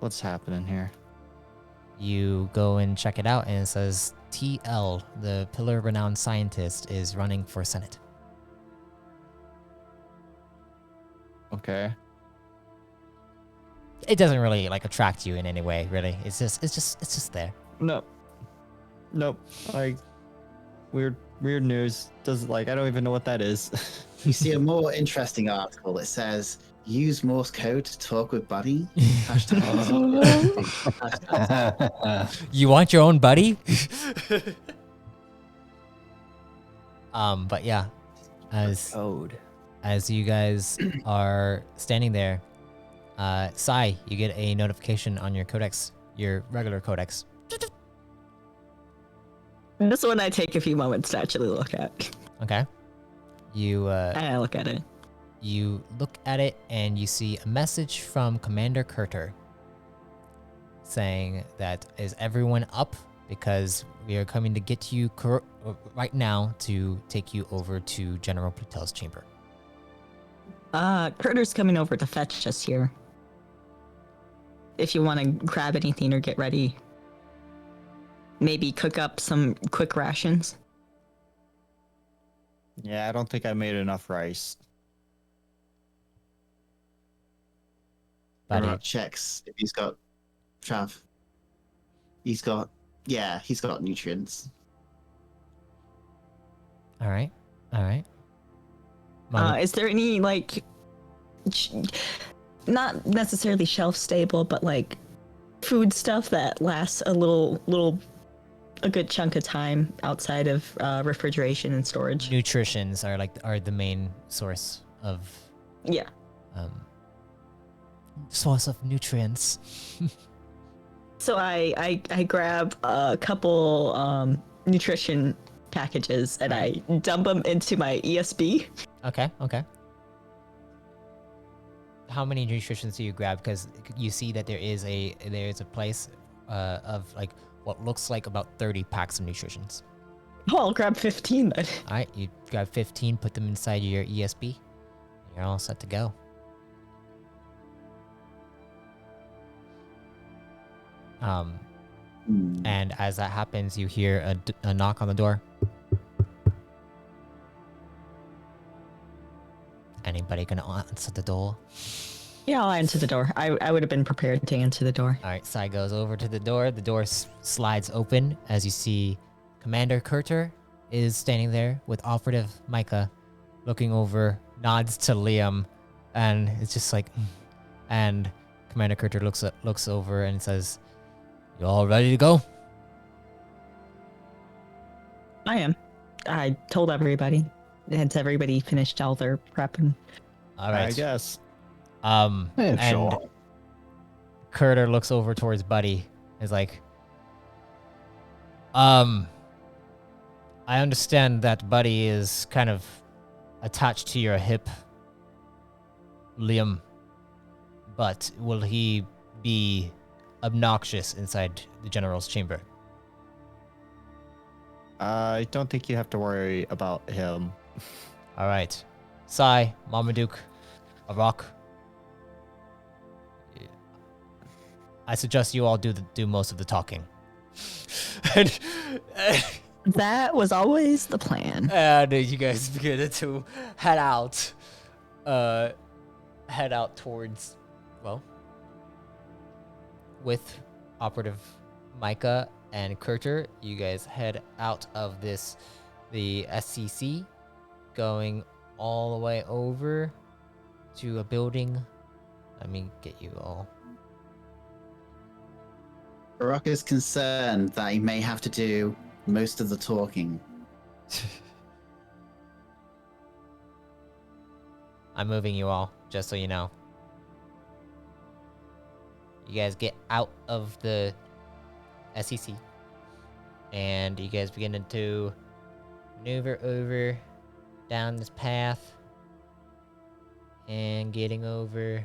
What's happening here? You go and check it out, and it says TL, the Pillar Renowned Scientist, is running for Senate. Okay. It doesn't really like attract you in any way, really. It's just there. Nope. Like weird news. Does I don't even know what that is. You see a more interesting article. It says, use Morse code to talk with Buddy. Hashtag- You want your own buddy? But yeah, Code. as you guys are standing there, Sai, you get a notification on your codex, your regular codex. This one I take a few moments to actually look at. Okay. You And I look at it. you look at it and you see a message from Commander Kurter saying that is everyone up because we are coming to get you right now to take you over to General Plutell's chamber. Kurter's coming over to fetch us here. If you want to grab anything or get ready. Maybe cook up some quick rations. Yeah, I don't think I made enough rice. Buddy. checks if he's got Trav. He's got nutrients. All right. Is there any not necessarily shelf stable, but food stuff that lasts a good chunk of time outside of refrigeration and storage? Nutritions are the main source of Yeah. source of nutrients. So I grab a couple nutrition packages and I dump them into my ESB. Okay. How many nutritions do you grab? Because you see that there is a place of what looks like about 30 packs of nutritions. Oh, I'll grab 15 then. All right, you grab 15, put them inside your ESB. You're all set to go. And as that happens, you hear a knock on the door. Anybody gonna answer the door? Yeah, I'll answer the door. I would have been prepared to answer the door. All right, Sai goes over to the door. The door slides open as you see Commander Kurter is standing there with Operative Micah looking over, nods to Liam, and it's just and Commander Kurter looks over and says, "You all ready to go?" I am. I told everybody. Had everybody finished all their prep and All right. I guess. Yeah, and sure. Kurter looks over towards Buddy. Is like, I understand that Buddy is kind of attached to your hip, Liam, but will he be obnoxious inside the General's chamber? I don't think you have to worry about him. All right. Sai, Marmaduke, Arak. I suggest you all do most of the talking. and, that was always the plan. and you guys begin to head out. Head out towards, well, with Operative Micah and Kurter, you guys head out of the SCC, going all the way over to a building. Let me get you all. Barack is concerned that he may have to do most of the talking. I'm moving you all, just so you know. You guys get out of the SEC, and you guys begin to maneuver over down this path and getting over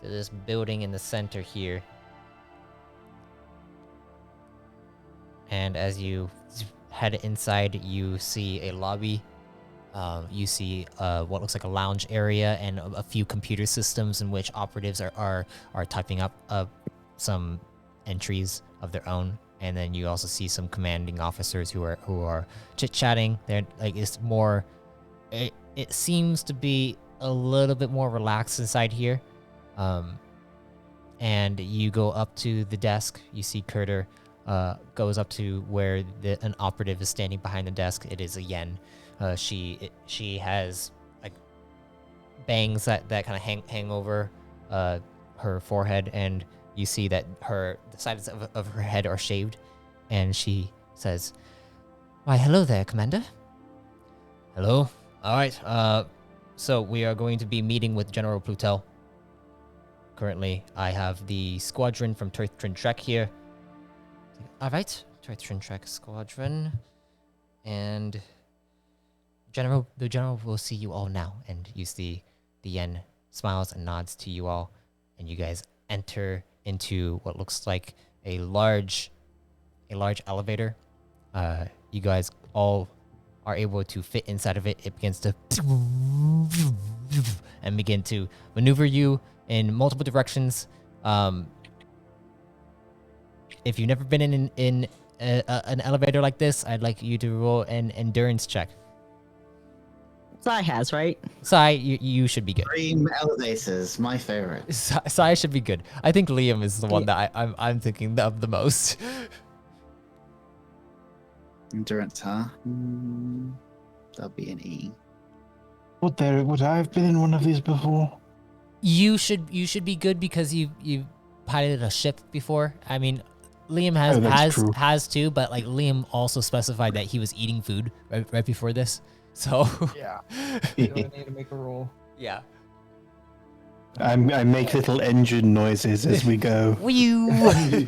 to this building in the center here. And as you head inside, you see a lobby. You see what looks like a lounge area and a few computer systems in which operatives are typing up some entries of their own. And then you also see some commanding officers who are chit-chatting. They're like, it's more, it seems to be a little bit more relaxed inside here. And you go up to the desk. You see Kurter goes up to where an operative is standing behind the desk. It is a Yen. She has like bangs that kind of hang over her forehead, and you see that the sides of her head are shaved. And she says, "Why, hello there, Commander." "Hello. All right. So we are going to be meeting with General Plutell. Currently, I have the squadron from Turtrin Trek here." "All right, Turtrin Trek squadron, and the general will see you all now." And you see the Yen smiles and nods to you all, and you guys enter into what looks like a large elevator. You guys all are able to fit inside of it. It begins to and begin to maneuver you in multiple directions. If you've never been in an elevator like this, I'd like you to roll an endurance check. Sai has, right? Sai, you should be good. Dream elevators, my favorite. Sai should be good. I think Liam is the one that I'm thinking of the most. Endurance, huh? That'll be an E. Would I have been in one of these before? You should be good because you piloted a ship before. I mean, Liam has too, but like Liam also specified that he was eating food right before this. So Yeah. You don't need to make a roll. yeah. I make little engine noises as we go. Okay,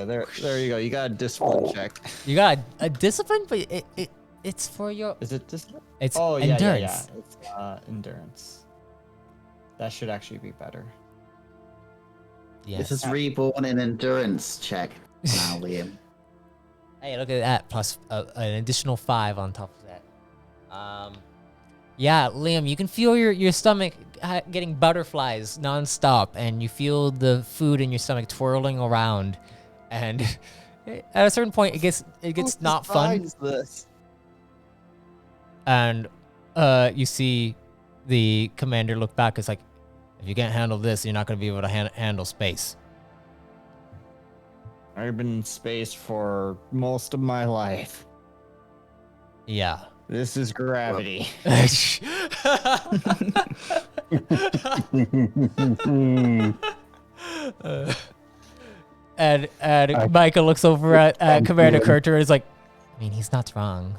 there you go. You got a discipline check. You got a discipline, but it's for your. Is it discipline? It's endurance. endurance. Yeah. It's endurance. That should actually be better. Yes. This is Reborn in endurance check. Now, Liam. Hey, look at that! Plus an additional 5 on top of that. Yeah, Liam, you can feel your stomach getting butterflies nonstop, and you feel the food in your stomach twirling around, and at a certain point, it gets not fun. This? And you see the commander look back. It's like, if you can't handle this, you're not going to be able to handle space. I've been in space for most of my life. Yeah. This is gravity. And Micah looks over at Commander Kurter and is like, I mean, he's not wrong.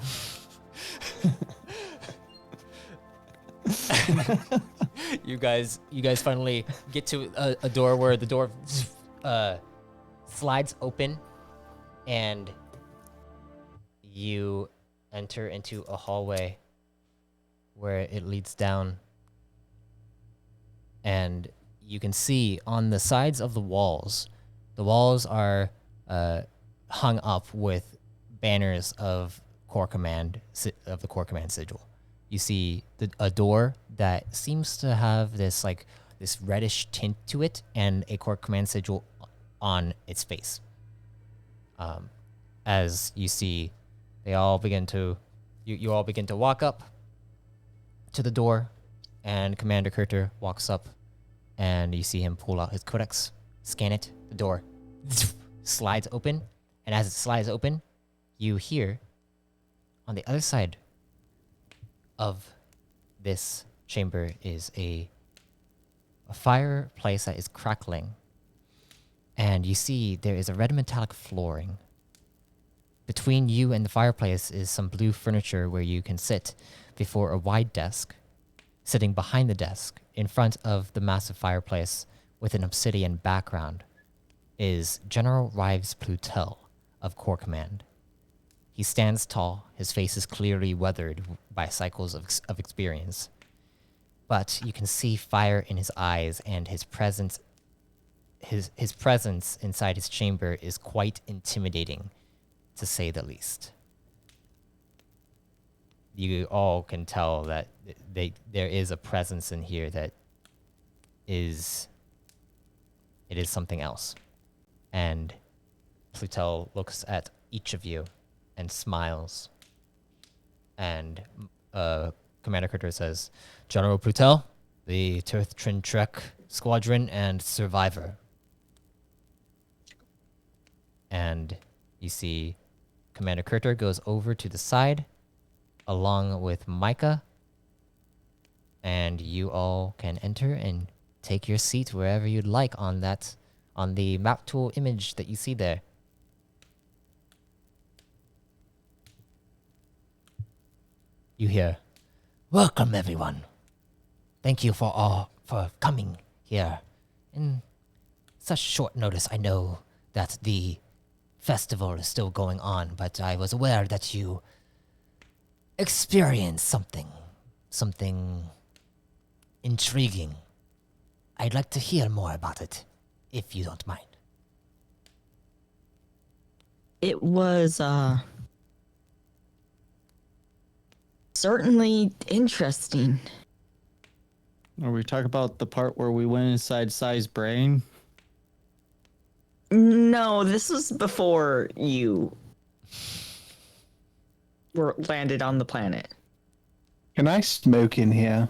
You guys finally get to a door where the door slides open, and you enter into a hallway where it leads down, and you can see on the sides of the walls are hung up with banners of Core Command of the Core Command sigil. You see a door that seems to have this reddish tint to it, and a Core Command sigil on its face. As you see, you all begin to walk up to the door, and Commander Kurter walks up, and you see him pull out his codex, scan it. The door slides open, and as it slides open, you hear on the other side of this chamber is a fireplace that is crackling, and you see there is a red metallic flooring. Between you and the fireplace is some blue furniture where you can sit before a wide desk. Sitting behind the desk, in front of the massive fireplace with an obsidian background, is General Plutell of Core Command. He stands tall, his face is clearly weathered by cycles of experience. But you can see fire in his eyes, and his presence inside his chamber is quite intimidating, to say the least. You all can tell that there is a presence in here that is something else. And Plutell looks at each of you and smiles. And Commander Kurter says, General Plutell, the Turth Trek Squadron and Survivor. And you see Commander Kurter goes over to the side along with Micah, and you all can enter and take your seat wherever you'd like on the map tool image that you see there. You hear, welcome everyone. Thank you for coming here. In such short notice, I know that the festival is still going on, but I was aware that you experienced something intriguing. I'd like to hear more about it, if you don't mind. It was certainly interesting. Are we talking about the part where we went inside Sai's brain? No, this was before you were landed on the planet. Can I smoke in here?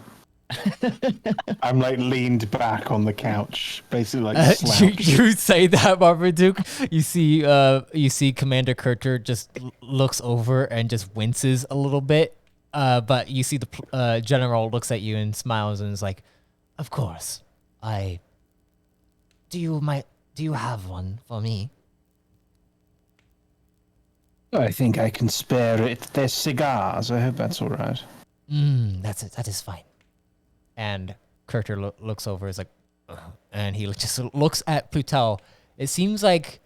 I'm leaned back on the couch, basically slouched. You say that, Marmaduke. You see Commander Kurter just looks over and just winces a little bit. But you see the general looks at you and smiles and is like, "Of course, Do you have one for me?" I think I can spare it. There's cigars. I hope that's all right. That's it. That is fine. And Kurter looks over, is like, ugh, and he just looks at Plutell. It seems like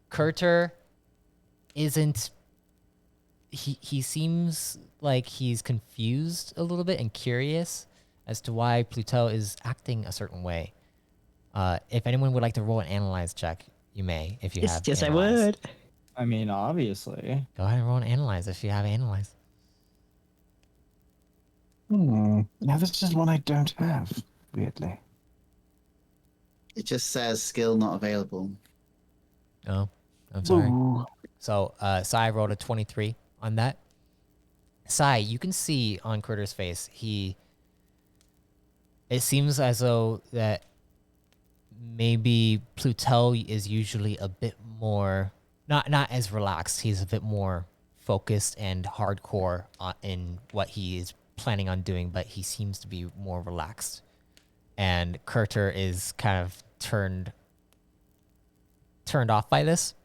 Kurter isn't. He seems like he's confused a little bit and curious as to why Plutell is acting a certain way. If anyone would like to roll an analyze check, you may. If you have. Yes, I analyze. would. I mean, obviously. Go ahead and roll an analyze if you have analyze. Now this is one I don't have, weirdly. It just says skill not available. Oh, I'm sorry. Ooh. So, Sai rolled a 23 on that. Sai, you can see on Kurter's face, it seems as though that maybe Plutell is usually a bit more, not as relaxed. He's a bit more focused and hardcore in what he is planning on doing, but he seems to be more relaxed. And Kurter is kind of turned turned off by this.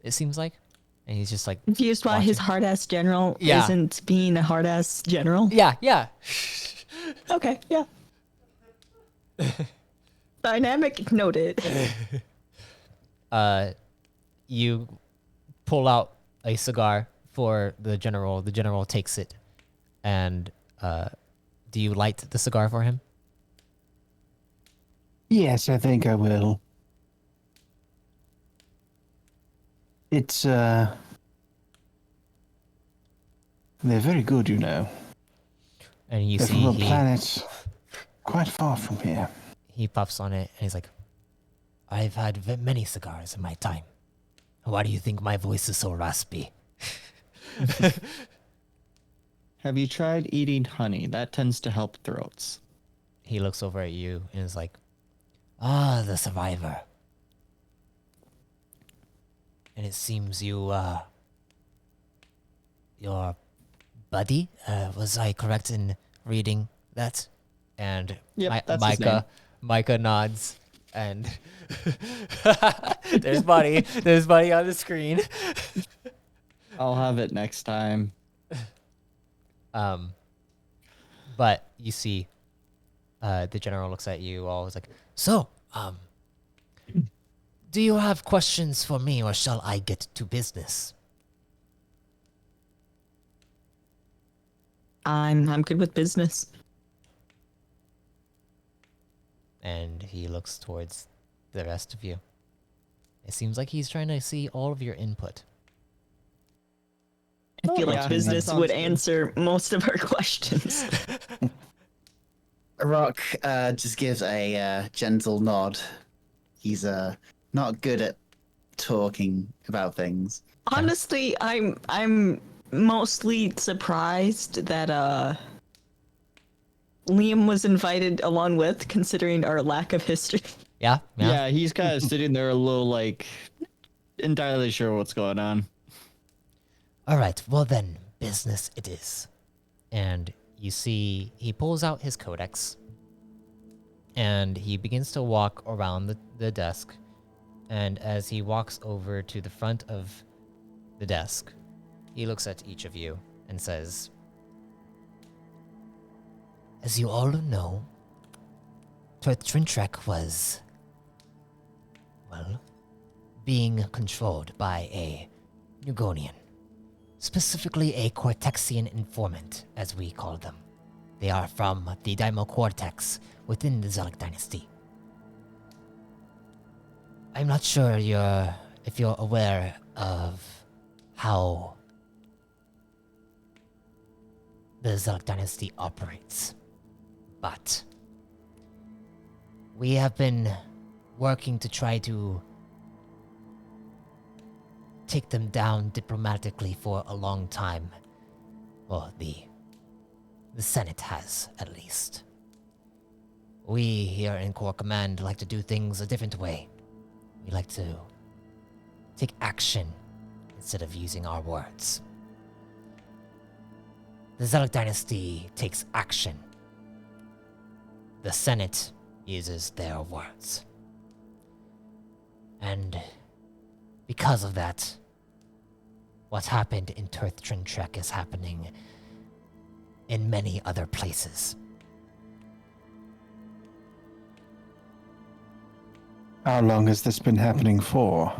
It seems like, and he's just like Confused why his watching. hard ass general Yeah. isn't being a hard ass general. Yeah. Okay, yeah. Dynamic noted. You pull out a cigar for the general. The general takes it, and do you light the cigar for him? Yes, I think I will. It's they're very good, you know. And you They're see from a he planet quite far from here. he puffs on it, and he's like, "I've had many cigars in my time. Why do you think my voice is so raspy?" Have you tried eating honey? That tends to help throats. He looks over at you and is like, "Ah, the survivor. And it seems your buddy, was I correct in reading that?" And Yep, that's his name. Micah nods, and there's Buddy on the screen. I'll have it next time. But you see, the general looks at you all, is like, "So, do you have questions for me, or shall I get to business?" I'm good with business. And he looks towards the rest of you. It seems like he's trying to see all of your input. I feel yeah, like that business sounds would good. answer most of our questions. Rock just gives a gentle nod. He's not good at talking about things. Honestly, I'm mostly surprised that Liam was invited along with, considering our lack of history. Yeah? Yeah, he's kind of sitting there a little like entirely sure what's going on. All right, well then, business it is. And you see, he pulls out his codex, and he begins to walk around the desk. And as he walks over to the front of the desk, he looks at each of you and says, "As you all know, Trintrek was, well, being controlled by a Nugonian. Specifically a Cortexian informant, as we call them. They are from the Daimo Cortex within the Zelig dynasty. I'm not sure if you're aware of how the Zelig dynasty operates, but we have been working to try to take them down diplomatically for a long time. Well, the Senate has, at least. We here in Corps Command like to do things a different way. We like to take action instead of using our words. The Zelig dynasty takes action. The Senate uses their words. And because of that, what happened in Trintrek is happening in many other places. How long has this been happening for?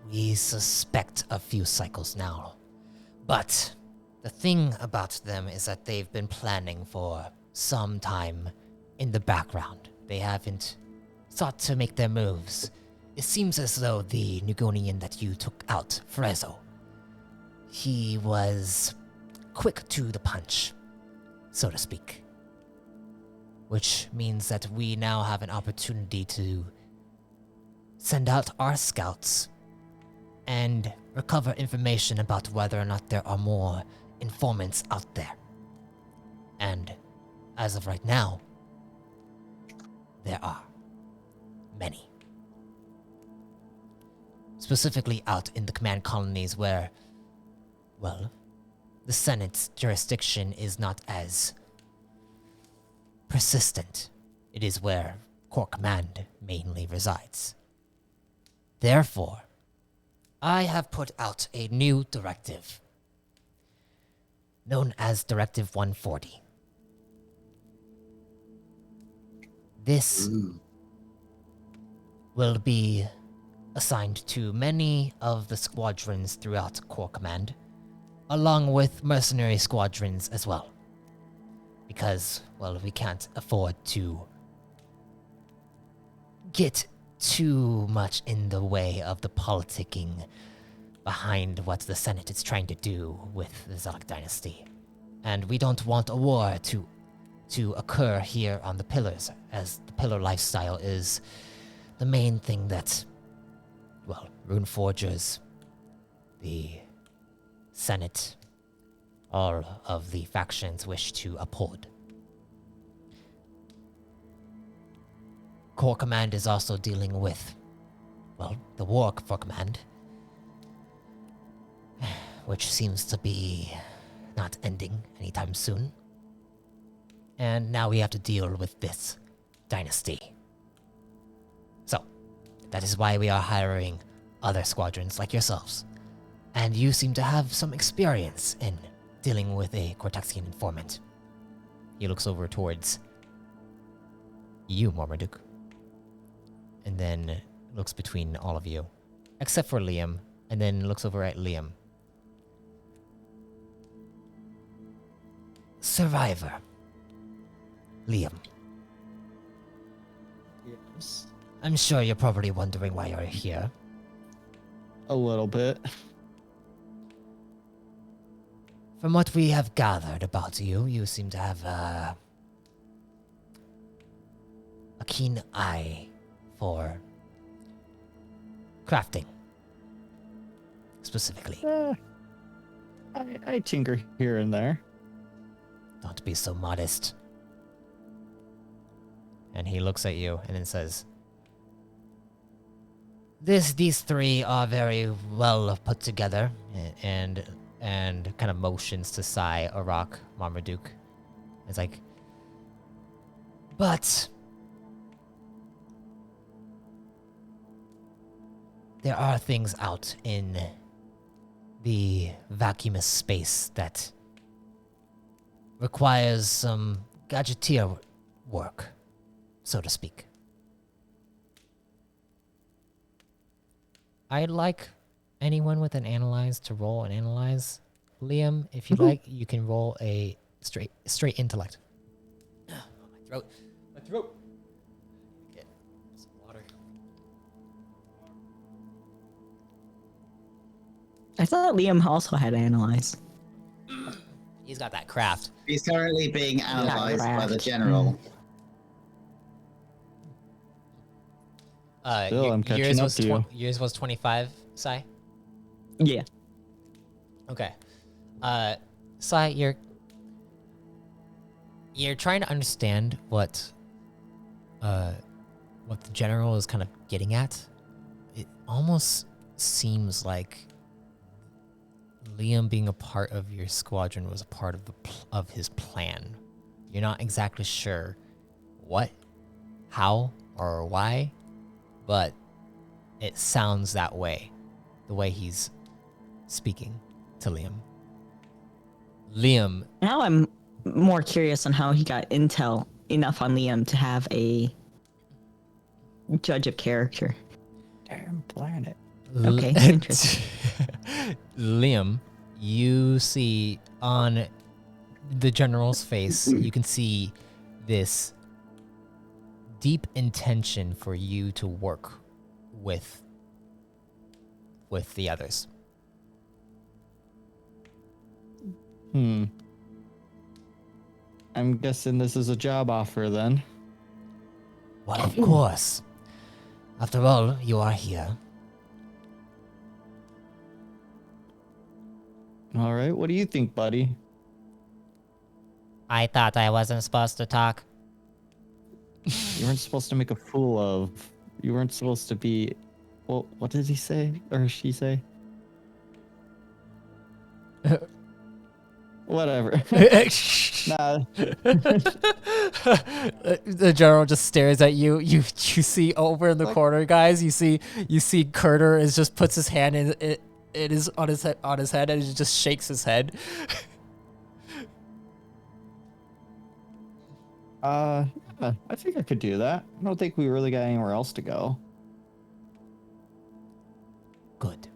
We suspect a few cycles now. But the thing about them is that they've been planning for some time in the background. They haven't sought to make their moves. It seems as though the Nugonian that you took out, Frezzo, he was quick to the punch, so to speak. Which means that we now have an opportunity to send out our scouts and recover information about whether or not there are more informants out there. And as of right now, there are many. Specifically out in the command colonies where, well, the Senate's jurisdiction is not as persistent. It is where Corps Command mainly resides. Therefore, I have put out a new directive, known as Directive 140. This will be assigned to many of the squadrons throughout Corps Command, along with mercenary squadrons as well. Because, well, we can't afford to get too much in the way of the politicking behind what the Senate is trying to do with the Zalak dynasty. And we don't want a war to occur here on the Pillars, as the Pillar lifestyle is the main thing that, well, Rune Forgers, the Senate, all of the factions wish to uphold. Corps Command is also dealing with, well, the War for Command, which seems to be not ending anytime soon. And now we have to deal with this dynasty. So, that is why we are hiring other squadrons like yourselves. And you seem to have some experience in dealing with a Cortexian informant. He looks over towards you, Marmaduke. And then looks between all of you. Except for Liam. And then looks over at Liam. Survivor. Liam. Yes. I'm sure you're probably wondering why you're here. A little bit. From what we have gathered about you, you seem to have a keen eye for crafting, specifically. I tinker here and there. Don't be so modest. And he looks at you and then says, These three are very well put together. and kind of motions to Sai, Arak, Marmaduke. It's like, But there are things out in the vacuumous space that requires some gadgeteer work, so to speak. I'd like anyone with an analyze to roll an analyze. Liam, if you like, you can roll a straight intellect. My throat. Get some water. I thought Liam also had analyze. He's got that craft. He's currently being analyzed by the craft. general. Still, I'm catching up to you. Yours was 25, Sai? Yeah. Okay. Sai, you're trying to understand what the general is kind of getting at. It almost seems like Liam being a part of your squadron was a part of of his plan. You're not exactly sure what, how, or why, but it sounds that way, the way he's speaking to Liam. Liam, Now I'm more curious on how he got intel enough on Liam to have a judge of character. Damn planet. Okay, interesting. Liam, you see on the general's face, you can see this deep intention for you to work with the others. I'm guessing this is a job offer then. Well, of course. After all, you are here. All right, what do you think, buddy? I thought I wasn't supposed to talk. You weren't supposed to make a fool of. You weren't supposed to be. Well, what did he say or she say? Whatever. Nah. The general just stares at you. You see over in the corner, guys. You see Curter is just puts his hand in it. It is on his head, and he just shakes his head. Yeah, I think I could do that. I don't think we really got anywhere else to go. Good.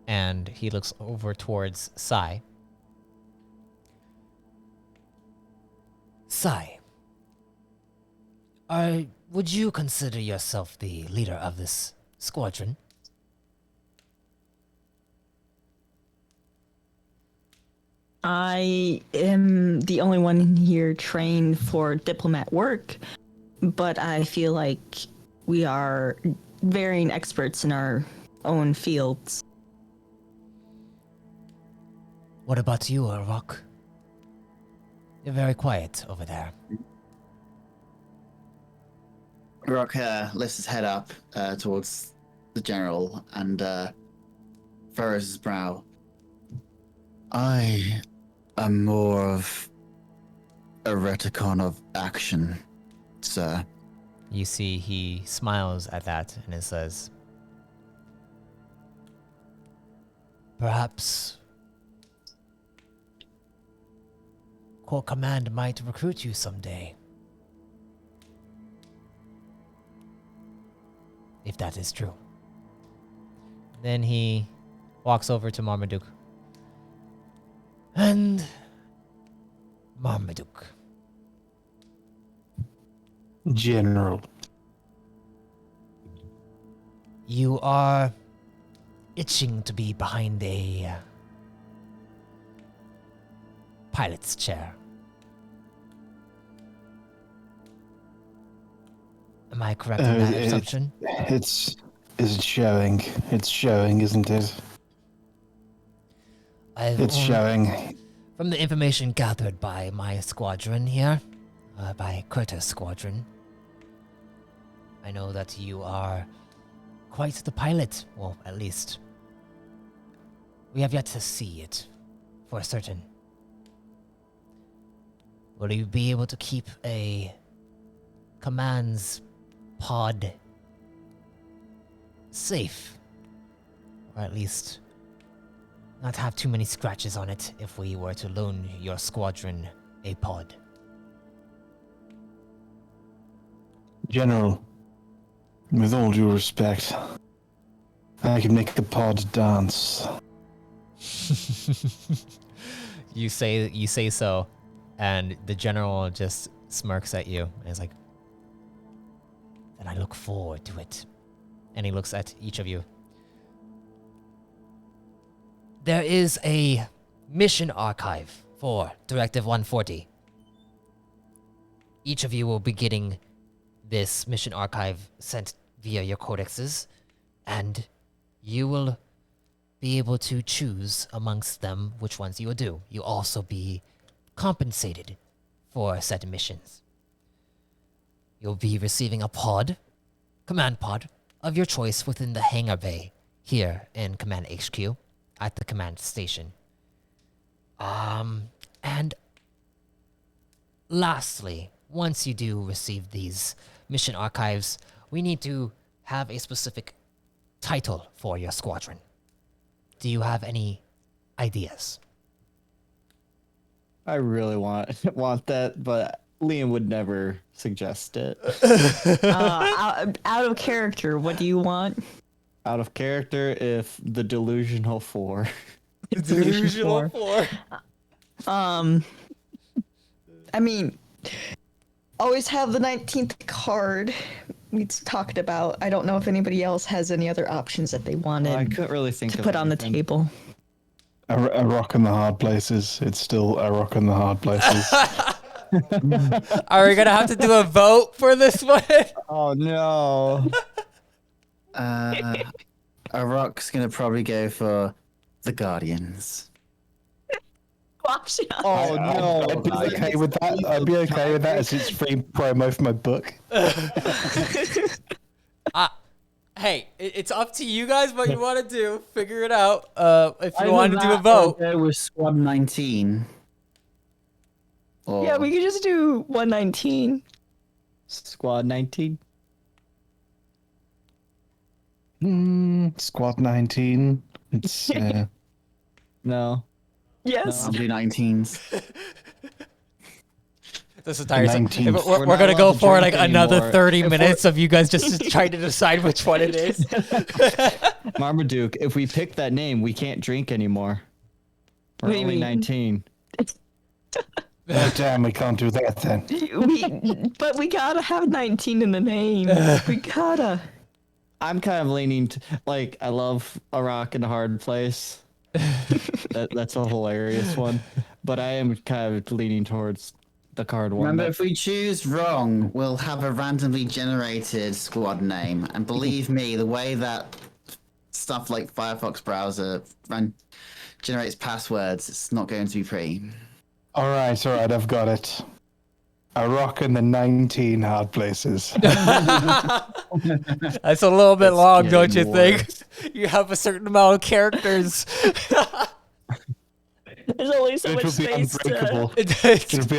And he looks over towards Sai. Sai, would you consider yourself the leader of this squadron? I am the only one in here trained for diplomat work, but I feel like we are varying experts in our own fields. What about you, Rock? You're very quiet over there. Rock lifts his head up towards the general and furrows his brow. I am more of a reticon of action, sir. You see he smiles at that and it says, perhaps Corps Command might recruit you someday. If that is true. Then he walks over to Marmaduke. And Marmaduke. General. You are itching to be behind a pilot's chair. Am I correct in that assumption? It's showing. It's showing, isn't it? It's showing. From the information gathered by my squadron here, by Curtis' squadron, I know that you are quite the pilot. Well, at least we have yet to see it for certain. Will you be able to keep a command's pod safe? Or at least not have too many scratches on it if we were to loan your squadron a pod. General, with all due respect, I can make the pod dance. You say so, and the general just smirks at you and is like, then I look forward to it. And he looks at each of you. There is a mission archive for Directive 140. Each of you will be getting this mission archive sent via your codexes, and you will be able to choose amongst them which ones you will do. You'll also be compensated for said missions. You'll be receiving a pod, command pod, of your choice within the hangar bay here in Command HQ at the command station. And lastly, once you do receive these mission archives, we need to have a specific title for your squadron. Do you have any ideas? I really want that, but Liam would never suggest it. Out of character, what do you want? Out of character, if the Delusional 4. Delusional 4. I mean, always have the 19th card we talked about. I don't know if anybody else has any other options that they wanted I couldn't really think to of put on the anything. table. A rock in the hard places. It's still a rock in the hard places. Are we gonna have to do a vote for this one? Oh no. Rock's gonna probably go for the Guardians. Oh no. I'd be okay with that. I'd be okay with that as it's free promo for my book. Hey, it's up to you guys what you want to do. Figure it out. If you Either want to do a that or vote. go with squad 19. Or... Yeah, we could just do 119. Squad 19. Squad 19. It's No. Yes. I'll do 19s. This entire time. 19th. We're not gonna allowed go to for drink like another anymore. 30 minutes of you guys just trying to decide which one it is. Marmaduke, if we pick that name, we can't drink anymore. We're What do you only mean? 19. oh, damn, we can't do that then. But we gotta have 19 in the name. We gotta. I'm kind of leaning like I love A Rock in a Hard Place. That's a hilarious one, but I am kind of leaning towards the card one. Remember, if we choose wrong, we'll have a randomly generated squad name. And believe me, the way that stuff like Firefox browser generates passwords, it's not going to be pretty. All right, I've got it. A rock in the 19 hard places. That's a little bit long, don't you think? You have a certain amount of characters. There's only so much It'll be space to... unbreakable. It'll be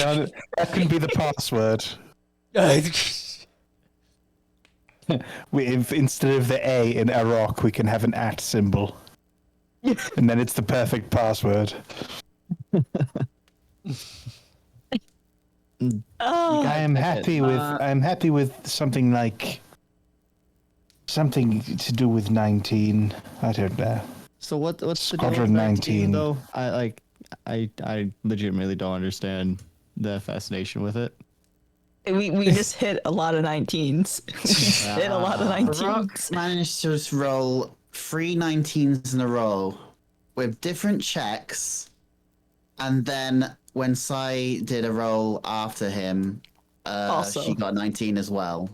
that can be the password. Instead of the A in a rock, we can have an @ symbol. And then it's the perfect password. Oh, I'm happy with something like something to do with 19. I don't know. So what's the deal Squadron with 19 19. though? I legitimately don't understand the fascination with it. we just hit a lot of 19s. We just hit a lot of 19s. Rock managed to just roll 3 19s in a row with different checks, and then when Sai did a roll after him, Also. she got 19 as well.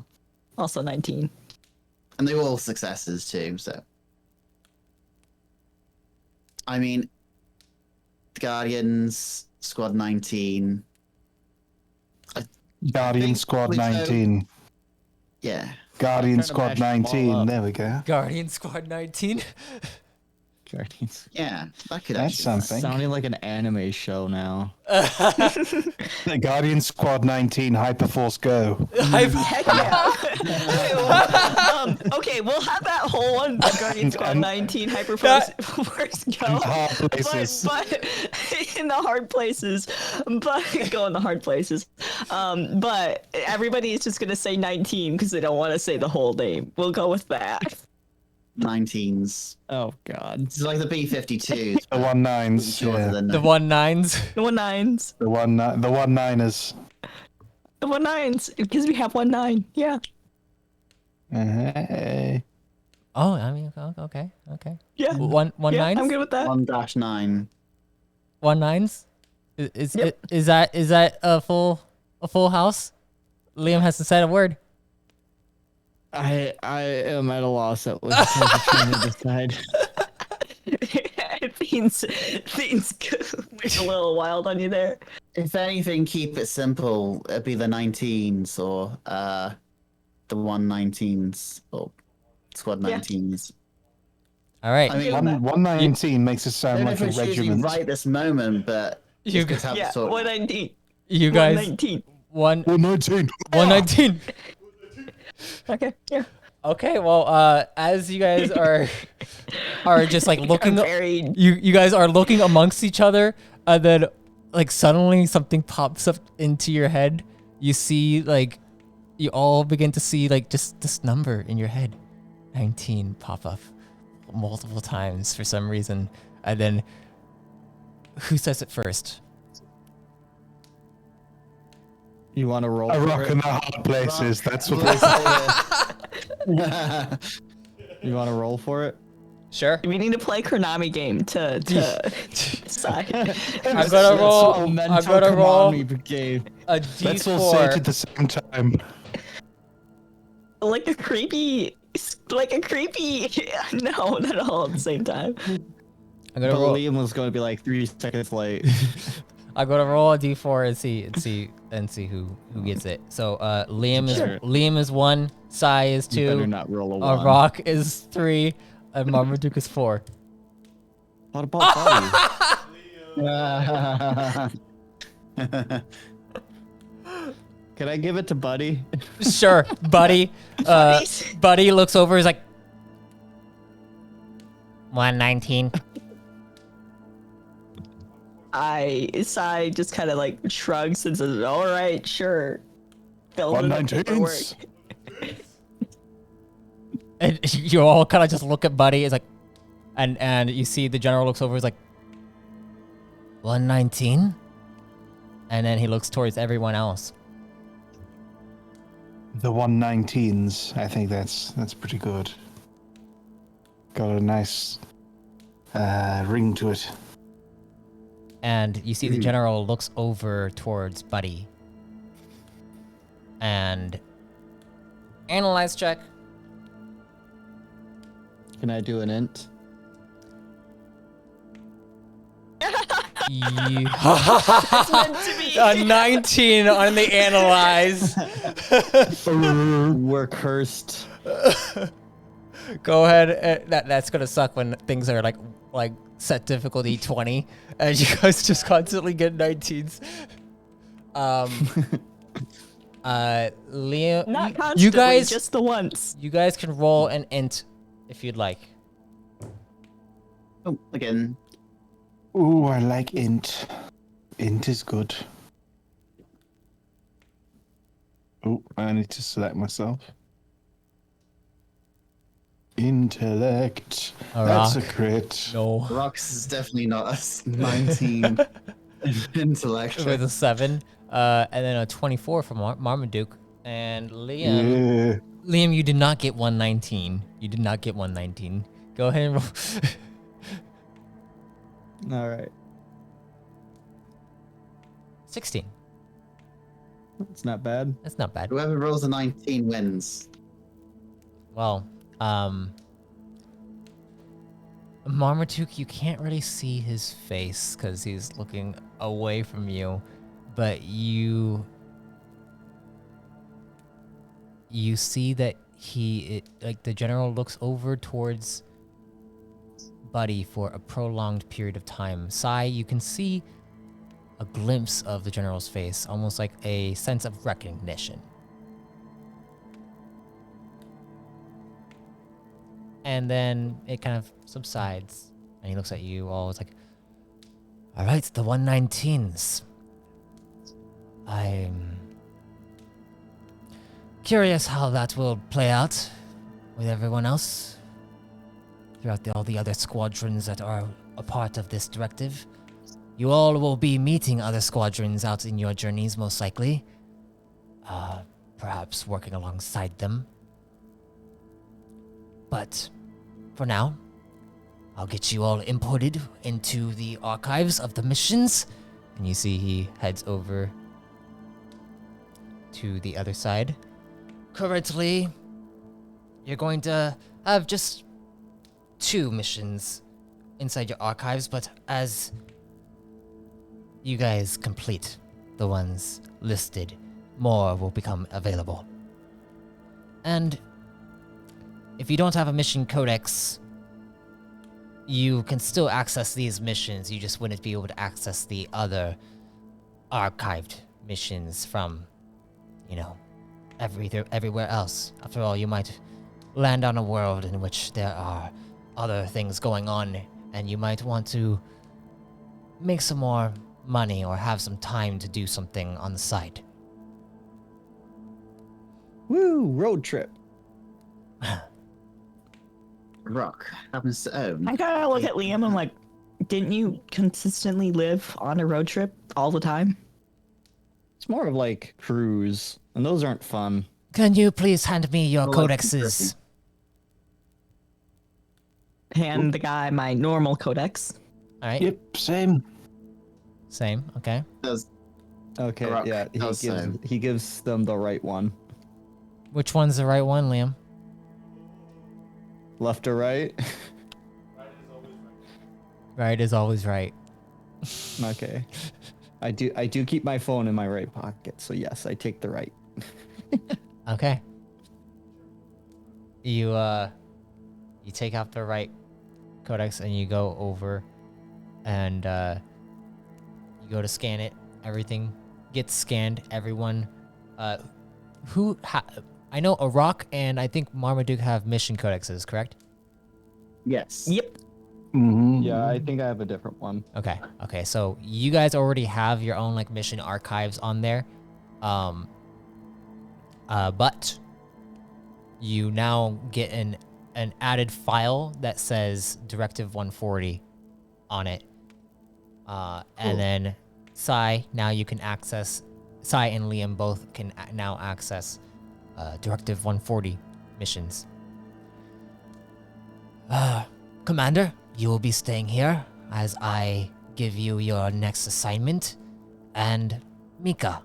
Also 19. And they were all successes too, so. I mean, Guardians, Squad 19. Guardian think Squad Pluto- 19. Yeah. Guardian trying to Squad mash them all 19. up. There we go. Guardian Squad 19. Guardians. Yeah, that could That's actually something. Sounding like an anime show now. The Guardian Squad 19 Hyperforce Go. Heck yeah. Okay, we'll have that whole one. Guardian Squad 19 Hyperforce Go. Hard places. But in the hard places. But go in the hard places. But everybody is just gonna say 19 because they don't want to say the whole name. We'll go with that. 19s. Oh god. It's like the B-52s. The 19s. shorter Yeah. than The that. 19s. The 19s. The 19ers. The 19s. Because we have 19. Yeah. Hey. Oh, I mean, okay. Yeah. One Yeah, nines? I'm good with that. 1-9. 19s? Is Yep. is that a full house? Liam hasn't said a word. I am at a loss at what I'm trying to decide. Things went a little wild on you there. If anything, keep it simple. It'd be the 19s or the 119s or Squad Yeah. 19s. All right. I mean, 119 makes it I sound don't know like if a we're choosing regiment. right this moment, but You it's good to have Yeah, the sort. 119. you guys 119. 119. 119. Okay, yeah. Okay, well, as you guys are just like looking, Very... you guys are looking amongst each other, and then like suddenly something pops up into your head. You see like you all begin to see like just this number in your head, 19 pop up multiple times for some reason, and then who says it first? You want to roll? A for rock it? in the hard places. That's what You want to roll for it? Sure. We need to play Konami game to decide. I'm gonna roll. I'm gonna roll Game. a Let's all say it d4. at the same time. like a creepy... No, not all at the same time. I'm gonna But roll. Liam was going to be like 3 seconds late. I'm gonna roll a d4 and see who gets it. So Liam is 1, Sai is 2, You better not roll a 1. Rock is 3, and Marmaduke is 4. What about Buddy? Can I give it to Buddy? Sure, Buddy. Buddy looks over. He's like, 119. Sai just kind of like shrugs and says, "All right, sure." Fill in the 119s. paperwork. And you all kind of just look at Buddy. It's like, and you see the general looks over. He's like, 119. And then he looks towards everyone else. The 119s. I think that's pretty good. Got a nice ring to it. And you see the general looks over towards Buddy. And analyze check. Can I do an int? It's meant to be. A 19 on the analyze. We're cursed. Go ahead. That's gonna suck when things are like set difficulty 20, and you guys just constantly get 19s. Liam, Not constantly, you guys, just the once. you guys can roll an int if you'd like. Oh, again. Ooh, I like int. Int is good. Oh, I need to select myself. Intellect. A That's a rock. crit. No. Rox is definitely not a 19 intellect. With a 7, and then a 24 from Marmaduke. And Liam, Yeah. Liam, you did not get 119. You did not get 119. Go ahead and roll. All right. 16. It's not bad. That's not bad. Whoever rolls a 19 wins. Well, Marmaduke, you can't really see his face because he's looking away from you, but you see that the general looks over towards Buddy for a prolonged period of time. Sai, you can see a glimpse of the general's face, almost like a sense of recognition. And then it kind of subsides, and he looks at you all. It's like, all right, the 119s. I'm curious how that will play out with everyone else throughout all the other squadrons that are a part of this directive. You all will be meeting other squadrons out in your journeys, most likely. Perhaps working alongside them. But for now, I'll get you all inputted into the archives of the missions. And you see he heads over to the other side. Currently, you're going to have just 2 missions inside your archives, but as you guys complete the ones listed, more will become available. And if you don't have a mission codex, you can still access these missions. You just wouldn't be able to access the other archived missions from, everywhere else. After all, you might land on a world in which there are other things going on, and you might want to make some more money or have some time to do something on the side. Woo! Road trip. Rock happens to own. I kind of look at Liam and I'm like, didn't you consistently live on a road trip all the time? It's more of like cruise, and those aren't fun. Can you please hand me your Well, like, codexes? Hand the guy my normal codex. All right. Yep, same. Same. Okay. Does Okay, Rock yeah, does so. he gives them the right one. Which one's the right one, Liam? Left or right? Right is always right. Okay. I do keep my phone in my right pocket, so yes, I take the right. Okay. You take out the right codex and you go over and you go to scan it. Everything gets scanned. Everyone I know Arak and I think Marmaduke have mission codexes, correct? Yes. Yep. Mm-hmm. Yeah, I think I have a different one. Okay, so you guys already have your own like mission archives on there. But you now get an added file that says Directive 140 on it. And then Sai, now you can access, Sai and Liam both can now access Directive 140 missions. Commander, you will be staying here as I give you your next assignment. And Mika.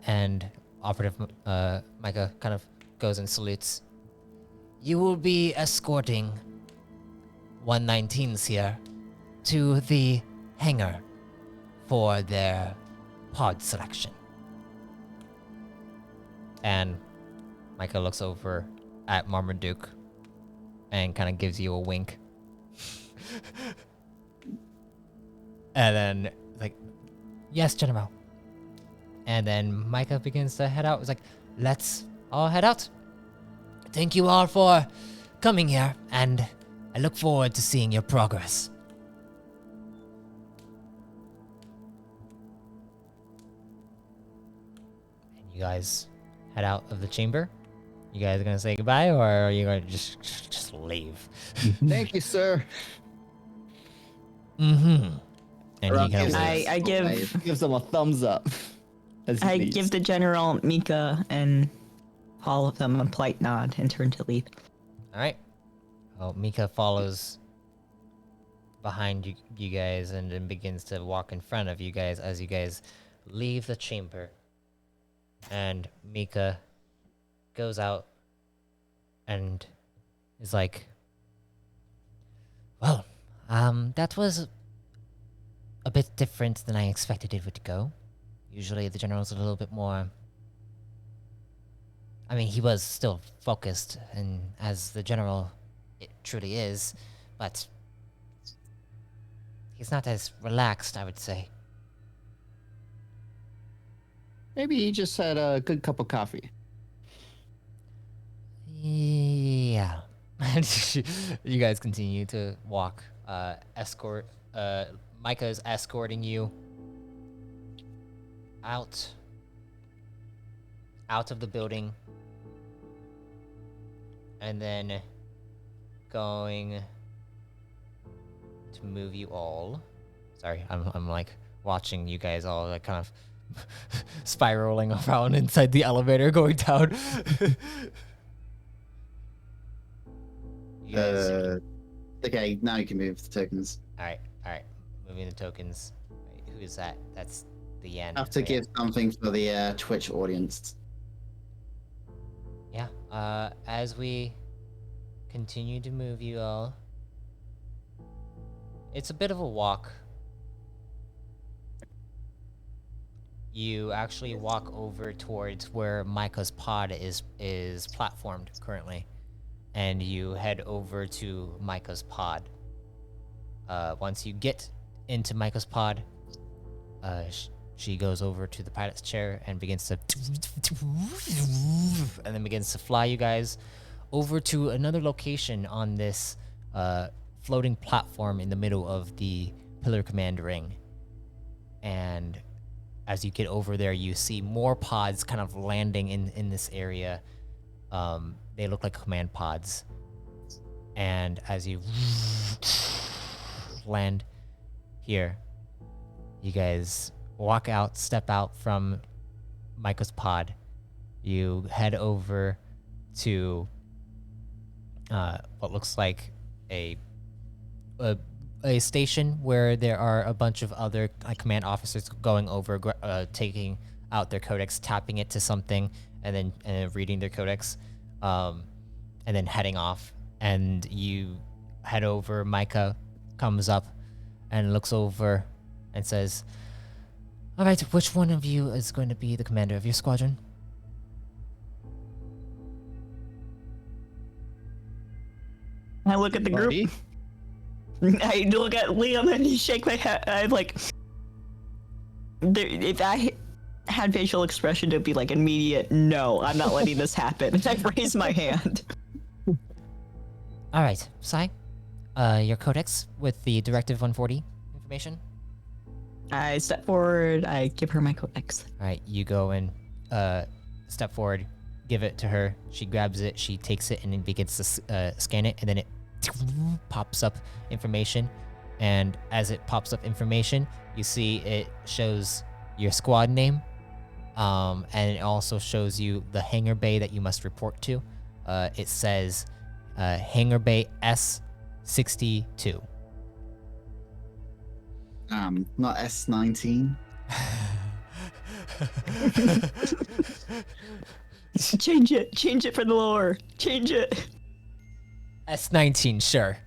And Operative Micah kind of goes and salutes. You will be escorting 119s here to the hangar for their pod selection. And Micah looks over at Marmaduke and kind of gives you a wink. And then, like, yes, General. And then Micah begins to head out. It's like, let's all head out. Thank you all for coming here, and I look forward to seeing your progress. And you guys head out of the chamber. You guys are gonna say goodbye, or are you gonna just leave? Thank you, sir. Mm-hmm. And he Arak kind of gives leaves. I give Gives them a thumbs up. As he I leaves. give the general, Mika, and all of them a polite nod and turn to leave. All right. Well, Mika follows behind you guys and then begins to walk in front of you guys as you guys leave the chamber. And Mika goes out and is like, well, that was a bit different than I expected it would go. Usually the general's a little bit more... I mean, he was still focused, and as the general it truly is, but he's not as relaxed, I would say. Maybe he just had a good cup of coffee. Yeah. You guys continue to walk. Micah is escorting you out of the building, and then going to move you all. Sorry, I'm like watching you guys all like kind of spiraling around inside the elevator going down. You guys, Okay, now you can move the tokens. all right. Moving the tokens. Wait, who is that? That's the end. I have to right? give something for the Twitch audience. Yeah. As we continue to move you all, it's a bit of a walk. You actually walk over towards where Micah's pod is platformed currently, and you head over to Micah's pod. Once you get into Micah's pod, she goes over to the pilot's chair and begins to and then begins to fly you guys over to another location on this floating platform in the middle of the Pillar Command ring. And as you get over there, you see more pods kind of landing in this area. They look like command pods. And as you land here, you guys step out from Micah's pod. You head over to what looks like a station where there are a bunch of other command officers going over, taking out their codex, tapping it to something, and then reading their codex, and then heading off. And you head over. Micah comes up and looks over and says, All right, which one of you is going to be the commander of your squadron? I look at the group. Buddy? I look at Liam and shake my head. I'm like, if I had facial expression, it'd be like immediate. No, I'm not letting this happen. And I raise my hand. All right, Sai, your codex with the Directive 140 information. I step forward. I give her my codex. All right, you go and step forward, give it to her. She grabs it, she takes it, and then begins to scan it, and then it pops up information. And as it pops up information, you see it shows your squad name, and it also shows you the hangar bay that you must report to. It says hangar bay S62. Not S19. Change it for the lore. Change it. S19, sure.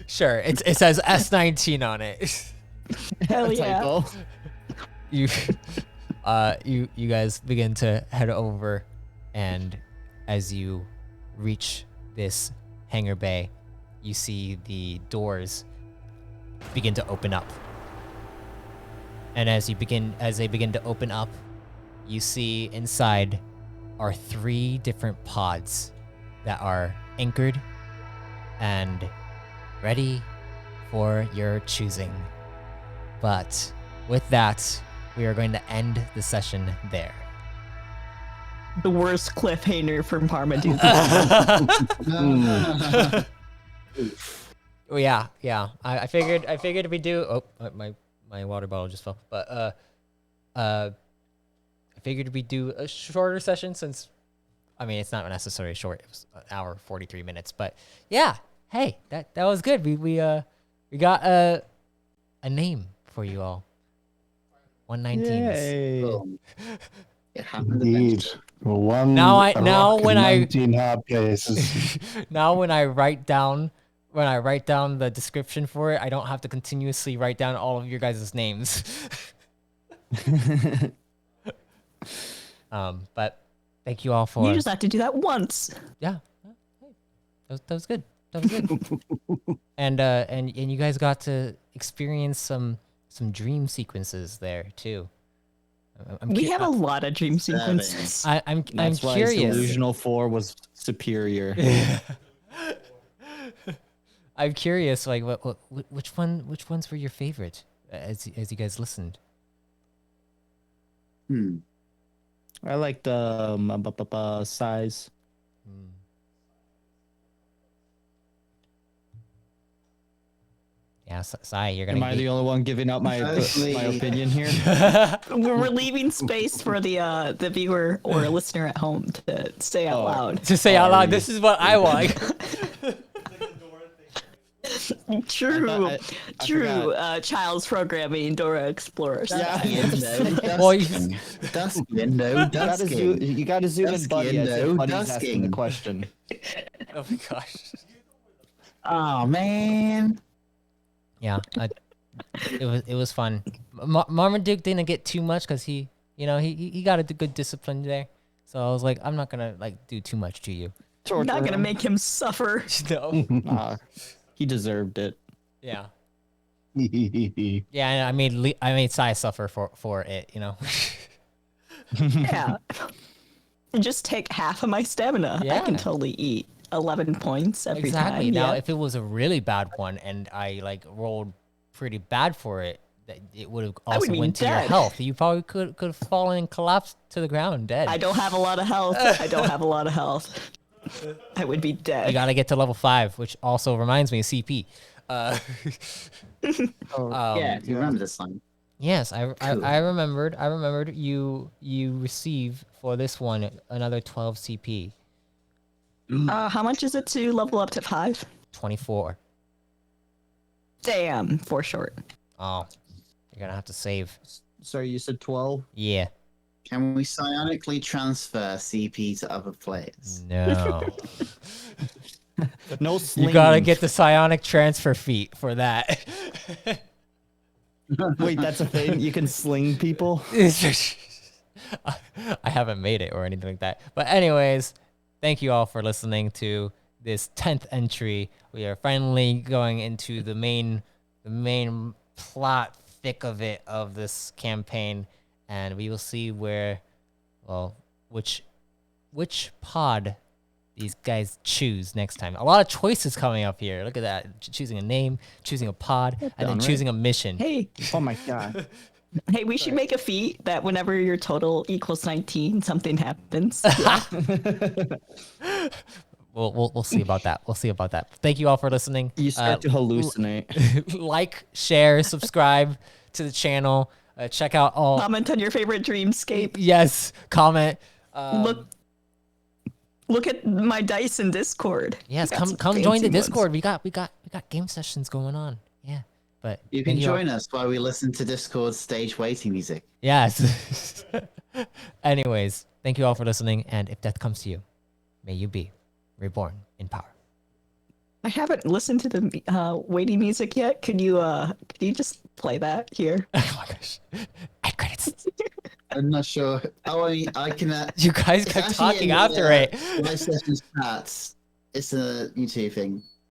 Sure, it says S19 on it. Hell yeah. You guys begin to head over, and as you reach this hangar bay, you see the doors begin to open up. And as they begin to open up, you see inside are 3 different pods that are anchored and ready for your choosing. But with that, we are going to end the session there. The worst cliffhanger from Parmaduke. Oh, yeah. I figured we do. Oh, my water bottle just fell. But I figured we do a shorter session since, I mean, it's not necessarily short. It was an hour 43 minutes. But yeah, hey, that was good. We got a name for you all. 119s. Yay. It happened Indeed. One Now rock when and I 19 hard places. now when I write down the description for it, I don't have to continuously write down all of your guys' names. But thank you all for. You just have to do that once. Yeah, that was good. That was good. and you guys got to experience some dream sequences there too. We have a lot of dream sequences. I'm That's why curious. Delusional 4 was superior. I'm curious, like which ones were your favorite as you guys listened? I like the size. Yeah, Sai, you're gonna. Am I the only one giving out my opinion here? We're leaving space for the viewer or listener at home to say out loud. To say out loud, this is what I want. True. True. Child's programming, Dora Explorer. Yeah. Well, Dusking. You got to zoom in, buddy. As if Buddy's asking the Dusking. question. Oh my gosh. Oh man. Yeah, it was fun. Marmaduke didn't get too much because he got a good discipline there. So I was like, I'm not gonna do too much to you. I'm not gonna make him suffer. No. He deserved it. Yeah. Yeah, and I made Sai suffer for it. Yeah. And just take half of my stamina. Yeah. I can totally eat 11 points every Exactly. time. Now, Yeah. if it was a really bad one and I rolled pretty bad for it, it would have also be went to your dead. health. You probably could have fallen and collapsed to the ground dead. I don't have a lot of health. I would be dead. You gotta get to level 5, which also reminds me of CP. Yeah, you remember this song? Yes, I remembered you receive for this one another 12 CP. How much is it to level up to 5? 24. Damn, 4 short. Oh, you're gonna have to save. Sorry, you said 12? Yeah. Can we psionically transfer CP to other players? No. No You sling. gotta get the psionic transfer feat for that. Wait, that's a thing. You can sling people. I haven't made it or anything like that. But anyways, thank you all for listening to this 10th entry. We are finally going into the main plot thick of it of this campaign, and we will see which pod these guys choose next time. A lot of choices coming up here. Look at that. Choosing a name, choosing a pod, and then choosing a mission. Hey, Oh my god. hey, we should make a feat that whenever your total equals 19, something happens. We'll see about that. We'll see about that. Thank you all for listening. You start to hallucinate. Like, share, subscribe to the channel. Check out all. Comment on your favorite dreamscape. Yes, comment. Look at my dice in Discord. Yes, We got come some join the fancy ones. Discord. We got game sessions going on. Yeah, but You can join us while we listen to Discord stage waiting music. Yes. Anyways, thank you all for listening, and if death comes to you, may you be reborn in power. I haven't listened to the waiting music yet. Could you just play that here? Oh my gosh. End credits. I'm not sure. Oh, I can. You guys it's kept actually talking in the, after it. Live sessions chats. It's a YouTube thing.